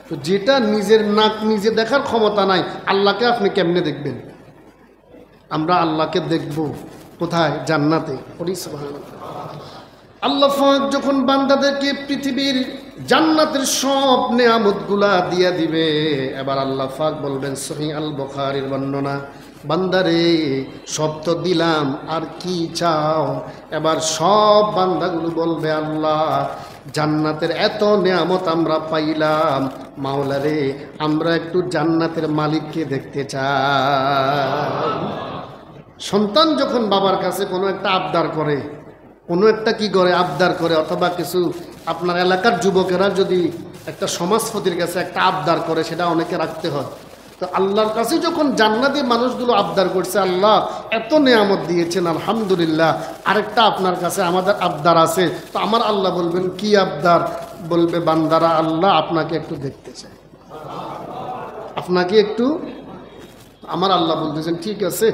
S1: তো যেটা নিজের নাক নিজে দেখার ক্ষমতা নাই, আল্লাহকে আপনি কেমনে দেখবেন? আমরা আল্লাহকে দেখব কোথায়? জান্নাতে। আল্লাহ পাক যখন বান্দাদেরকে পৃথিবীর জান্নাতের সব নেয়ামতগুলা দিয়ে দিবে, এবার আল্লাহ পাক বলবেন, সহিহ আল বুখারীর বর্ণনা, বান্দারে সব তো দিলাম, আর কি চাও? এবার সব বান্দাগুলো বলবে, আল্লাহ জান্নাতের এত নেয়ামত আমরা পাইলাম, মাওলা রে আমরা একটু জান্নাতের মালিককে দেখতে চাই। সন্তান যখন বাবার কাছে কোনো একটা আবদার করে, কোনো একটা কি করে আবদার করে, অথবা কিছু আপনার এলাকার যুবকেরা যদি একটা সমাজপতির কাছে একটা আবদার করে, সেটা অনেকে রাখতে হয়। তো আল্লাহর কাছে যখন জান্নাতি মানুষগুলো আবদার করছে, আল্লাহ এত নেয়ামত দিয়েছেন আলহামদুলিল্লাহ, আরেকটা আপনার কাছে আমাদের আবদার আছে। তো আমার আল্লাহ বলবেন, কি আবদার? বলবে, বান্দারা আল্লাহ আপনাকে একটু দেখতে চায়, আপনাকে একটু। আমার আল্লাহ বলতেছেন, ঠিক আছে,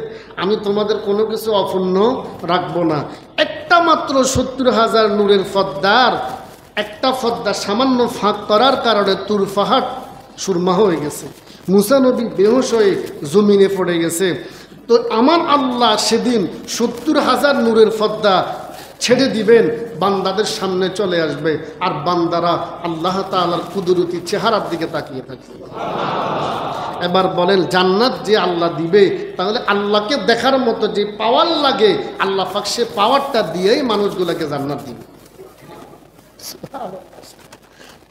S1: আমি তোমাদের কোনো কিছু অপূর্ণ রাখবো না। একটা মাত্র ৭০,০০০ নূরের ফদ্দার একটা ফদ্দা সামান্য ফাঁক করার কারণে তুর পাহাড় সুরমা হয়ে গেছে, মুসা নবী বেহুশ হয়ে জমিনে পড়ে গেছে। তো আমার আল্লাহ সেদিন ৭০,০০০ নূরের ফদ্দা ছেড়ে দিবেন, বান্দাদের সামনে চলে আসবে, আর বান্দারা আল্লাহ তাআলার কুদরতি চেহারার দিকে তাকিয়ে থাকবে। এবার বলেন, জান্নাত যে আল্লাহ দিবে, তাহলে আল্লাহকে দেখার মতো যে পাওয়ার লাগে, আল্লাহ পাক সে পাওয়ারটা দিয়েই মানুষগুলোকে জান্নাত দিবে।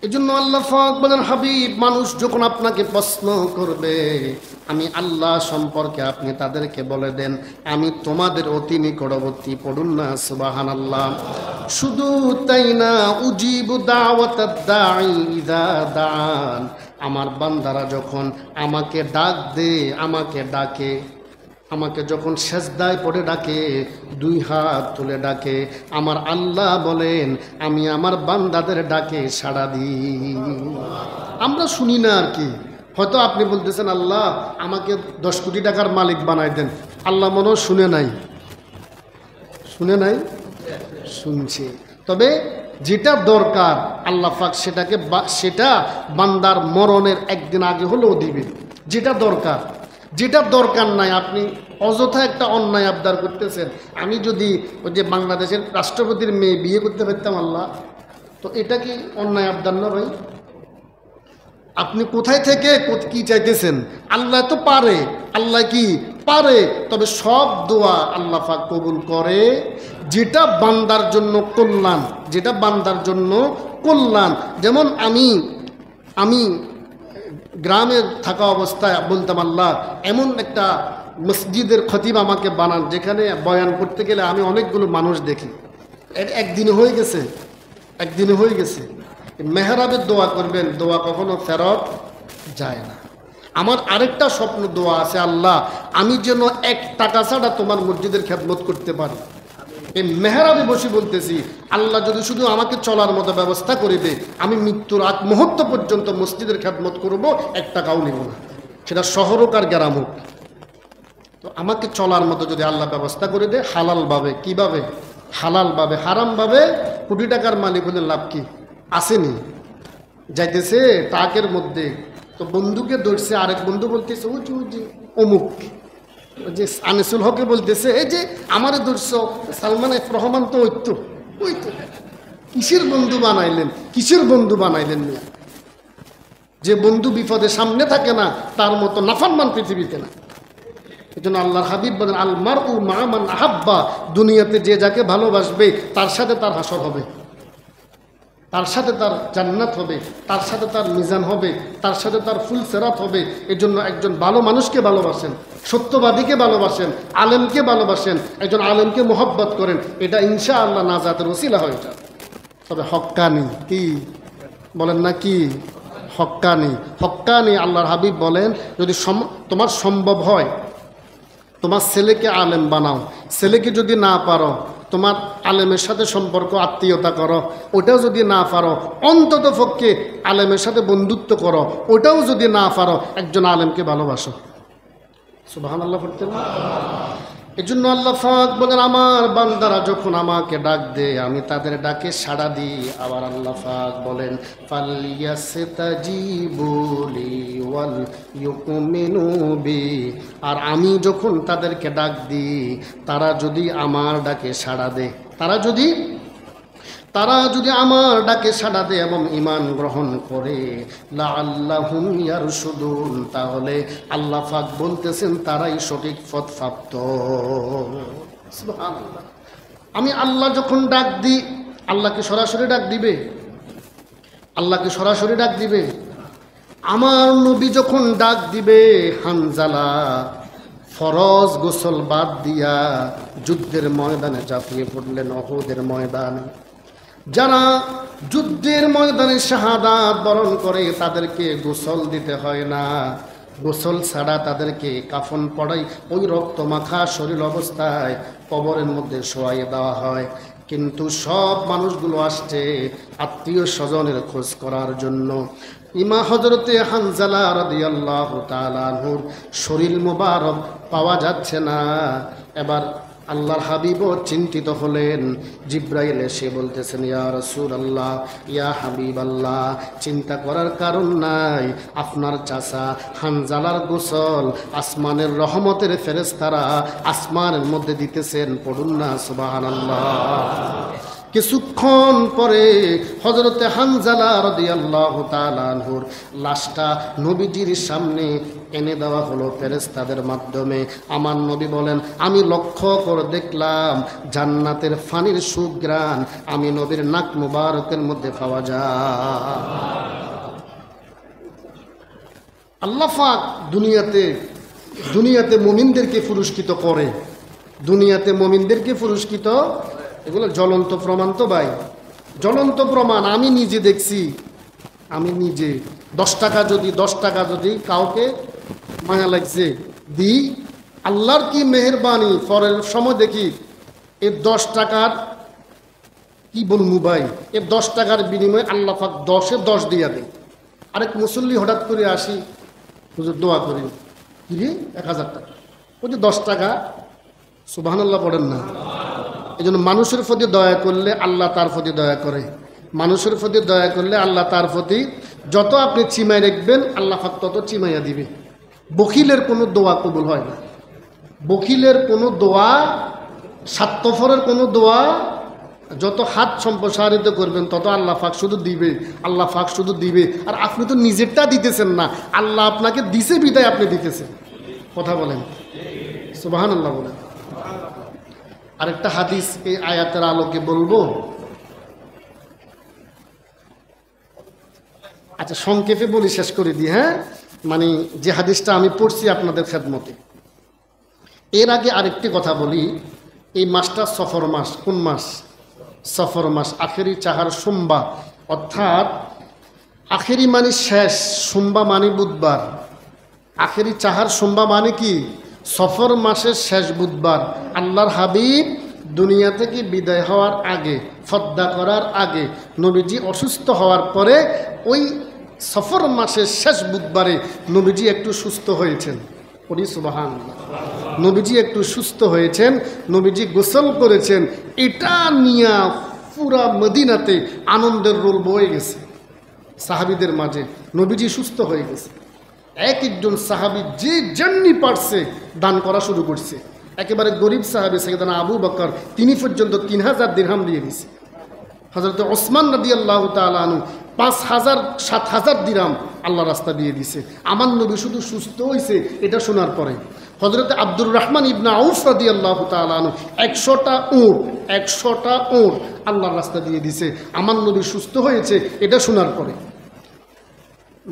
S1: এই জন্য আল্লাহ পাক বলেন, হাবিব, মানুষ যখন আপনাকে প্রশ্ন করবে আমি আল্লাহ সম্পর্কে, আপনি তাদেরকে বলে দেন আমি তোমাদের অতি নিকটবর্তী। পড়ুন না সুবহানাল্লাহ। শুধু তাই না, উজিবু দাওয়াতাদ দাঈ ইযা দান, আমার বান্দারা যখন আমাকে ডাক দে, আমাকে ডাকে, আমাকে যখন সেজদায় পড়ে ডাকে, দুই হাত তুলে ডাকে, আমার আল্লাহ বলেন আমি আমার বান্দাদের ডাকে সাড়া দিই। আমরা শুনি না আর কি। হয়তো আপনি বলতেছেন, আল্লাহ আমাকে 10 কোটি টাকার মালিক বানাই দেন, আল্লাহ মনে শুনে নাই, শুনে নাই, শুনছে। তবে যেটা দরকার আল্লাহ পাক সেটা বান্দার মরণের একদিন আগে হলেও দিবে। যেটা দরকার, যেটা দরকার নাই, আপনি অযথা একটা অন্যায় আবদার করতেছেন। আমি যদি ওই যে বাংলাদেশের রাষ্ট্রপতির মেয়ে বিয়ে করতে পারতাম আল্লাহ, তো এটা কি অন্যায় আবদার না ভাই? আপনি কোথায় থেকে কি চাইতেছেন? আল্লাহ তো পারে, আল্লাহ কি পারে, তবে সব দোয়া আল্লাহ পাক কবুল করে যেটা বান্দার জন্য কল্যাণ, যেটা বান্দার জন্য কল্যাণ। যেমন আমি গ্রামে থাকা অবস্থায় বলতাম, আল্লাহ এমন একটা মসজিদের খতিব আমাকে বানান যেখানে বয়ান করতে গেলে আমি অনেকগুলো মানুষ দেখি। একদিনে হয়ে গেছে, একদিনে হয়ে গেছে। মেহরাবের দোয়া করবেন, দোয়া কখনো ফেরত যায় না। আমার আরেকটা স্বপ্ন দোয়া আছে, আল্লাহ আমি যেন 1 টাকা ছাড়া তোমার মসজিদের খেদমত করতে পারি। এই মেহরাবে বসে বলতেছি, আল্লাহ যদি শুধু আমাকে চলার মতো ব্যবস্থা করে দে, আমি মৃত্যুর আগ মুহূর্ত পর্যন্ত মসজিদের খেদমত করব, 1 টাকাও নেব না, সেটা শহর হোক আর গ্রাম হোক। তো আমাকে চলার মতো যদি আল্লাহ ব্যবস্থা করে দে, হালালভাবে। কিভাবে? হালালভাবে। হারামভাবে কোটি টাকার মালিক হলে লাভ কি? আসেনি, যাইতেছে ট্রাকের মধ্যে, তো বন্ধুকে ধরছে, আরেক বন্ধু বলতেছে উজি অমুক, যে আনিসুল হকে বলতেছে, এই যে আমারে ধরছ সালমান এফ রহমান, তো ওই তো কিসের বন্ধু বানাইলেন, কিসের বন্ধু বানাইলেন না? যে বন্ধু বিপদের সামনে থাকে না, তার মতো নাফরমান পৃথিবীতে না। এই জন্য আল্লাহর হাবিব বলেন, আল মারউ মা মান আহাব্বা, দুনিয়াতে যে যাকে ভালোবাসবে তার সাথে তার হাসর হবে। তার সাথে তার জান্নাত হবে, তার সাথে তার মিজান হবে, তার সাথে তার ফুল সেরাত হবে। এজন্য একজন ভালো মানুষকে ভালোবাসেন, সত্যবাদীকে ভালোবাসেন, আলেমকে ভালোবাসেন, একজন আলেমকে মোহব্বত করেন, এটা ইনশাআল্লাহ নাজাতের ওসিলা হয়ে যায়। তবে হক্কানি কি বলেন না, কি হক্কানি? হক্কানি আল্লাহর হাবিব বলেন, যদি তোমার সম্ভব হয় তোমার ছেলেকে আলেম বানাও, ছেলেকে যদি না পারো তোমার আলেমের সাথে সম্পর্ক আত্মীয়তা করো, ওটাও যদি না পারো অন্তত পক্ষে আলেমের সাথে বন্ধুত্ব করো, ওটাও যদি না পারো একজন আলেমকে ভালোবাসো। সুবহানাল্লাহ পড়তেন না? এজন্য আল্লাহ পাক বলেন, আমার বান্দারা যখন আমাকে ডাক দেয় আমি তাদের ডাকে সাড়া দিই। আবার আল্লাহ পাক বলেন, ফালইয়াসতাজিবু লি ওয়াল ইউমিনু বি, আর আমি যখন তাদেরকে ডাক দিই তারা যদি আমার ডাকে সাড়া দেয়, তারা যদি আমার ডাকে সাড়া দেয় এবং ঈমান গ্রহণ করে, লাআল্লাহুম ইয়ারশুদুন, তাহলে আল্লাহ পাক বলতেছেন তারাই সঠিক পথ প্রাপ্ত। সুবহানাল্লাহ। আমি আল্লাহ যখন ডাক দিই, আল্লাহকে সরাসরি ডাক দিবে? আল্লাহকে সরাসরি ডাক দিবে? আমার নবী যখন ডাক দিবে, হানজালা ফরজ গোসল বাদ দিয়া যুদ্ধের ময়দানে ঝাঁপিয়ে পড়লেন, উহুদের ময়দানে। যারা যুদ্ধের ময়দানে শাহাদাত বরণ করে তাদেরকে গোসল দিতে হয় না, গোসল ছাড়া তাদেরকে কাফন পড়াই ওই রক্তমাখা শরীর অবস্থায় কবরের মধ্যে শোয়াইয়ে দেওয়া হয়। কিন্তু সব মানুষগুলো আসছে আত্মীয় স্বজনের খোঁজ করার জন্য। ইমা হযরতে হানজালা রাদিয়াল্লাহু তাআলা আনহুর শরীর মুবারক পাওয়া যাচ্ছে না। এবার আল্লাহর হাবিবও চিন্তিত হলেন। জিব্রাইল এসে বলতেছেন, ইয়া রাসূলুল্লাহ, ইয়া হাবিবাল্লাহ, চিন্তা করার কারণ নাই, আপনার চাচা হানজালার গোসল আসমানের রহমতের ফেরেশতারা আসমানের মধ্যে দিতেছেন, পড়ুন না সুবহানাল্লাহ। কিছুক্ষণ পরে হযরতে হানজালা রাদিয়াল্লাহু তাআলা আনহুর লাশটা নবীজির সামনে এনে দেওয়া হলো ফেরেশতাদের মাধ্যমে। আমার নবী বলেন, আমি লক্ষ্য করে দেখলাম জান্নাতের পানির সুঘ্রাণ আমি নবীর নাক মুবারকের মধ্যে পাওয়া যায়। আল্লাহ পাক দুনিয়াতে মুমিনদেরকে পুরস্কৃত করে, দুনিয়াতে মুমিনদেরকে পুরস্কৃত, এগুলো জ্বলন্ত প্রমাণ তো ভাই, জ্বলন্ত প্রমাণ। আমি নিজে দেখছি, আমি নিজে 10 টাকা যদি কাউকে মায়া লাগছে দিই, আল্লাহর কি মেহেরবানি, পরের সময় দেখি এই 10 টাকার কি বলবো ভাই, এই 10 টাকার বিনিময়ে আল্লাহ পাক 10-এ 10 দিয়া দেয়। আরেক মুসল্লি হঠাৎ করে আসি, হুজুর দোয়া করি, কি রে 1000 টাকা, ওই যে 10 টাকা, সুবহানাল্লাহ পড়েন না? এই জন্য মানুষের প্রতি দয়া করলে আল্লাহ তার প্রতি দয়া করে, মানুষের প্রতি দয়া করলে আল্লাহ তার প্রতি, যত আপনি চিমাই রাখবেন আল্লাহ পাক তত চিমাইয়া দিবে। বখিলের কোনো দোয়া কবুল হয় না, বখিলের কোনো দোয়া, স্বার্থপরের কোনো দোয়া, যত হাত সম্প্রসারিত করবেন তত আল্লাহ পাক শুধু দিবে, আল্লাহ পাক শুধু দিবে। আর আপনি তো নিজেরটা দিতেছেন না, আল্লাহ আপনাকে দিছে বিদায় আপনি দিতেছেন। কথা বলেন সুবহানাল্লাহ বলেন। আরেকটা হাদিস এই আয়াতের আলোকে বলবো। আচ্ছা সংক্ষেপে বলি, শেষ করে দিই। হ্যাঁ, মানে যে হাদিসটা আমি পড়ছি আপনাদের খেদমতে। এর আগে আরেকটি কথা বলি, এই মাসটা সফর মাস। কোন মাস? সফর মাস। আখেরি চাহার সোমবার, অর্থাৎ আখেরি মানে শেষ, সোমবার মানে বুধবার। আখেরি চাহার সোমবার মানে কি? সফর মাসের শেষ বুধবার। আল্লাহর হাবিব দুনিয়া থেকে বিদায় হওয়ার আগে, ফদ্দা করার আগে, নবীজি অসুস্থ হওয়ার পরে ওই সফর মাসের শেষ বুধবারে নবীজি একটু সুস্থ হয়েছেন। পড়ি সুবহানাল্লাহ। নবীজি একটু সুস্থ হয়েছেন, নবীজি গোসল করেছেন। এটা নিয়ে পুরা মদিনাতে আনন্দের রোল বয়ে গেছে সাহাবীদের মাঝে। নবীজি সুস্থ হয়ে গেছে। এক একজন সাহাবী যে যেমনি পারছে দান করা শুরু করছে। একেবারে গরিব সাহাবী সাইয়েদনা আবু বকর, তিনি পর্যন্ত 3000 দিরহাম দিয়ে দিছে। হযরত ওসমান রাদিয়াল্লাহু তাআলা আনহু 5000-7000 দিরহাম আল্লাহ রাস্তা দিয়ে দিছে। আমার নবী শুধু সুস্থ হয়েছে এটা শোনার পরে, হযরত আব্দুর রহমান ইবনে আউফ রাদিয়াল্লাহু তাআলা আনহু 100টা উট আল্লাহর রাস্তা দিয়ে দিছে আমার নবী সুস্থ হয়েছে এটা শোনার পরে।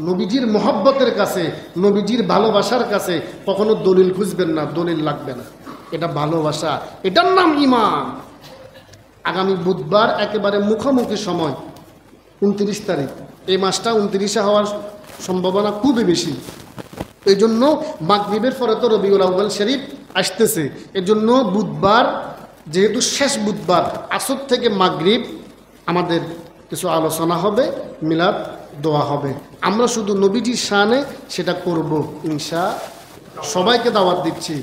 S1: নবীজির মহব্বতের কাছে, নবীজির ভালোবাসার কাছে কখনো দলিল খুঁজবেন না, দলিল লাগবে না, এটা ভালোবাসা, এটার নাম ঈমান। আগামী বুধবার একেবারে মুখোমুখি সময় 29 তারিখ, এই মাসটা 29 হওয়ার সম্ভাবনা খুবই বেশি। এই জন্য মাগরিবের পরে তো রবিউল আউয়াল শরীফ আসতেছে, এর জন্য বুধবার যেহেতু শেষ বুধবার, আসর থেকে মাগরিব আমাদের কিছু আলোচনা হবে, মিলাদ দোয়া হবে। আমরা শুধু নবীজির শানে সেটা করব ইনশাআল্লাহ। সবাইকে দাওয়াত দিচ্ছি।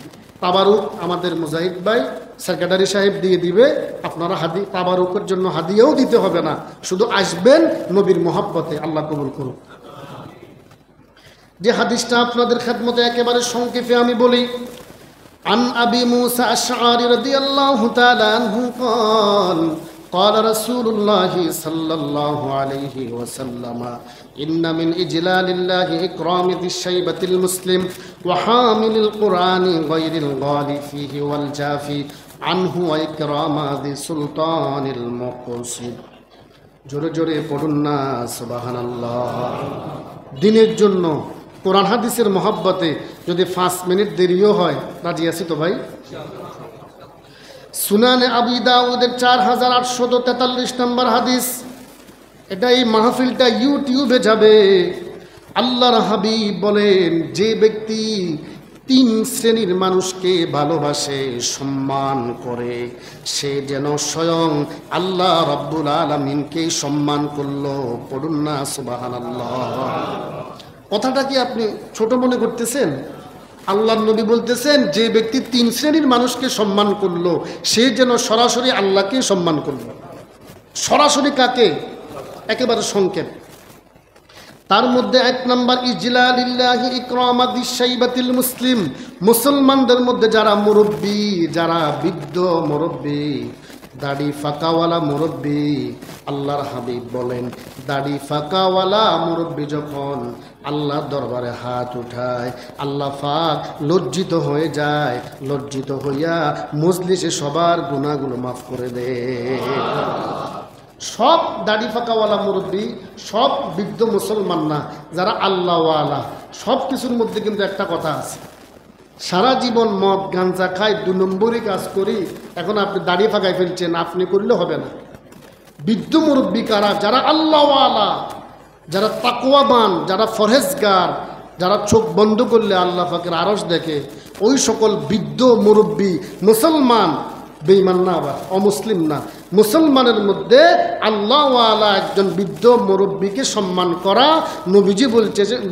S1: তাবারুক আমাদের মুজাহিদ ভাই সেক্রেটারি সাহেব দিয়ে দিবে। আপনারা তাবারুকের জন্য হাদিয়াও দিতে হবে না, শুধু আসবেন নবীর মহব্বতে। আল্লাহ কবুল করুন। যে হাদিসটা আপনাদের খেদমতে একেবারে সংক্ষেপে আমি বলি, আন আবি মুসা আশআরী রাদিয়াল্লাহু তাআলা আনহু قال قال رسول الله صلى الله عليه وسلم إن من إجلال الله إكرام ذي الشيبة المسلم وحامل القرآن غير الغالي فيه والجافي عنه وإكرام ذي سلطان المقصد। জোরে জোরে পড়ুন না সুবহানাল্লাহ। দিনের জন্য কোরআন হাদিসের মহব্বতে যদি 5 মিনিট দেরিও হয়, রাজি আছি তো ভাই? সুনানে আবি দাউদের 4843 নম্বর হাদিস। এটা এই মাহফিলটা ইউটিউবে যাবে। আল্লাহর হাবিব বলেন, যে ব্যক্তি 3 শ্রেণীর মানুষকে ভালোবাসে, সম্মান করে, সে যেন স্বয়ং আল্লাহ রাব্বুল আলামিনকে সম্মান করলো। পড়ুন না সুবহানাল্লাহ। কথাটা কি আপনি ছোট মনে করতেছেন? আল্লাহর নবী বলতেছেন, যে ব্যক্তি 3 শ্রেণীর মানুষকে সম্মান করলো, সে যেন সরাসরি আল্লাহকে সম্মান করলো। সরাসরি কাকে? একেবারে সংক্ষেপ। তার মধ্যে 1 নম্বর ইজলালিল্লাহি ইকরামাদি শাইবাতিল মুসলিম। মুসলমানদের মধ্যে যারা মুরব্বী, যারা বৃদ্ধ মুরব্বী, দাড়ি ফাঁকাওয়ালা মুরব্বী, আল্লাহর হাবিব বলেন, দাড়ি ফাঁকাওয়ালা মুরব্বী যখন আল্লাহর দরবারে হাত উঠায়, আল্লাহ পাক লজ্জিত হয়ে যায়, লজ্জিত হইয়া মজলিসে সবার গুনাহগুলো মাফ করে দেয়। সব দাড়ি ফাঁকাওয়ালা মুরব্বী, সব বৃদ্ধ মুসলমান না, যারা আল্লাহওয়ালা, সব কিছুর মধ্যে কিন্তু একটা কথা আছে। সারা জীবন মদ গাঞ্জা খাই, 2 নম্বরই কাজ করি, এখন আপনি দাড়ি ফাঁকায় ফেলছেন, আপনি করলে হবে না। বৃদ্ধ মুরব্বী কারা? যারা আল্লাহওয়ালা, যারা তাকওয়াবান, যারা ফরহেজগার, যারা চোখ বন্ধ করলে আল্লাহ পাকের আরশ দেখে, ওই সকল বৃদ্ধ মুরব্বী মুসলমান, বেঈমান না, আবার অমুসলিম না, মুসলমানের মধ্যে আল্লাহওয়ালা একজন বৃদ্ধ মুরব্বীকে সম্মান করা, নবীজি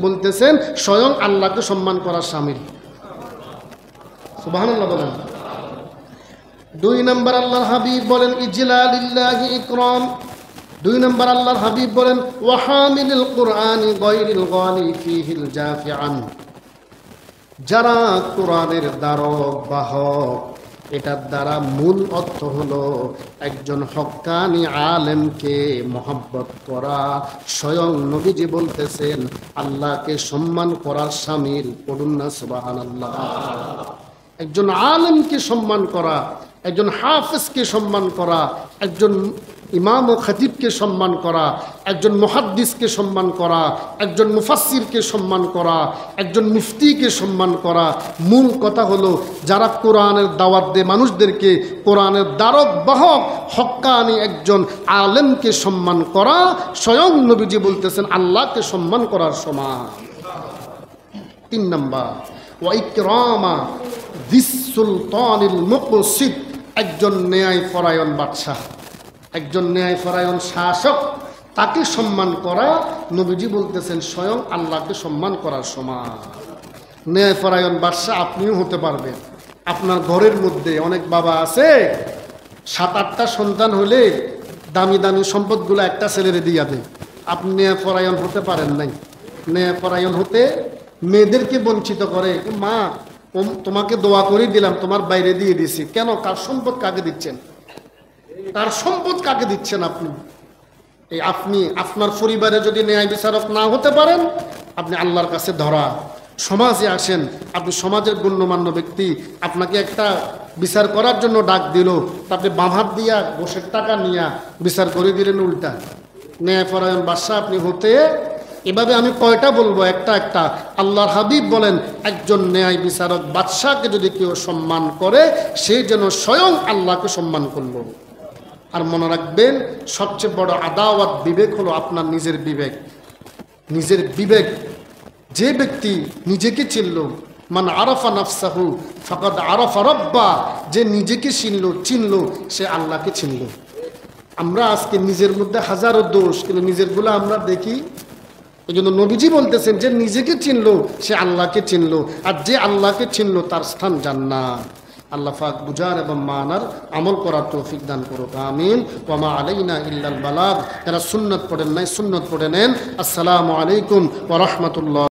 S1: বলতেছেন স্বয়ং আল্লাহকে সম্মান করা শামিল। সুবহানাল্লাহ বলেন। 2 নম্বর আল্লাহর হাবিব বলেন ইজলালিল্লাহি ইকরাম। 2 নম্বর আল্লাহর হাবিব বলেন ওয়াহামিলিল কুরআনি গায়রিল গালি ফিহিল জাফিআন। যারা কোরআনের দ্বারক বাহক, এটার দ্বারা মূল অর্থ হলো একজন হক্কানি আলেমকে মহব্বত করা। স্বয়ং নবীজি বলতেছেন আল্লাহকে সম্মান করার শামিল। পড়ুন না সুবহানাল্লাহ। একজন আলেমকে সম্মান করা, একজন হাফেজকে সম্মান করা, একজন ইমাম ও খতিবকে সম্মান করা, একজন মুহাদ্দিসকে সম্মান করা, একজন মুফাসসিরকে সম্মান করা, একজন মুফতিকে সম্মান করা। মূল কথা হলো যারা কোরআনের দাওয়াত দেয় মানুষদেরকে, কোরআনের দ্বারক বাহক হক্কানি একজন আলেমকে সম্মান করা, স্বয়ং নবীজি বলতেছেন আল্লাহকে সম্মান করার সমান। 3 নম্বর ওয়া ইকরামা যিস সুলতানিল মুকসিদ। একজন ন্যায়পরায়ণ বাদশাহ, একজন ন্যায়পরায়ণ শাসক, তাকে সম্মান করা, নবীজি বলতেছেন স্বয়ং আল্লাহকে সম্মান করার সমান। ন্যায়পরায়ণ বাদশাহ আপনিও হতে পারবেন। আপনার ঘরের মধ্যে অনেক বাবা আছে, 7-8টা সন্তান হলে দামি দামি সম্পদগুলো একটা ছেলেরে দিয়া দেয়। আপনি ন্যায়পরায়ণ হতে পারেন নাই। ন্যায়পরায়ণ হতে মেয়েদেরকে বঞ্চিত করে, মা তোমাকে দোয়া করে দিলাম, তোমার বাইরে দিয়ে দিছি। কেন? কার সম্পদ কাকে দিচ্ছেন? তার সম্পদ কাকে দিচ্ছেন আপনি? এই আপনি আপনার পরিবারে যদি ন্যায় বিচারক না হতে পারেন, আপনি আল্লাহর কাছে ধরা। সমাজে আসেন, আপনি সমাজের গণ্যমান্য ব্যক্তি, আপনাকে একটা বিচার করার জন্য ডাক দিল, আপনি বাম হাত দিয়া ঘোষের টাকা নিয়ে বিচার করে দিলেন উল্টা। ন্যায়পরায়ণ বাদশা আপনি হতে, এভাবে আমি কয়টা বলবো, একটা একটা। আল্লাহর হাবিব বলেন, একজন ন্যায় বিচারক বাদশাকে যদি কেউ সম্মান করে, সে যেন স্বয়ং আল্লাহকে সম্মান করলো। আর মনে রাখবেন, সবচেয়ে বড় আদাওয়াত বিবেক হলো আপনার নিজের বিবেক। নিজের বিবেক, যে ব্যক্তি নিজেকে চিনল, মান আরাফা নাফসাহু ফাকাদ আরাফা রাব্বা, যে নিজেকে চিনল সে আল্লাহকে চিনল। আমরা আজকে নিজের মধ্যে হাজারো দোষ, কিন্তু নিজেরগুলো আমরা দেখি। এই জন্য নবীজি বলতেছেন, যে নিজেকে চিনল সে আল্লাহকে চিনল, আর যে আল্লাহকে চিনল তার স্থান জান্নাত। আল্লাহ পাক বুঝার এবং মানার আমল করার তৌফিক দান করুক, আমিন। ওয়া মা আলাইনা ইল্লাল বালাগ। যারা সুন্নাত পড়েন নাই, সুন্নাত পড়ে নেন। আসসালামু আলাইকুম ওয়া রাহমাতুল্লাহ।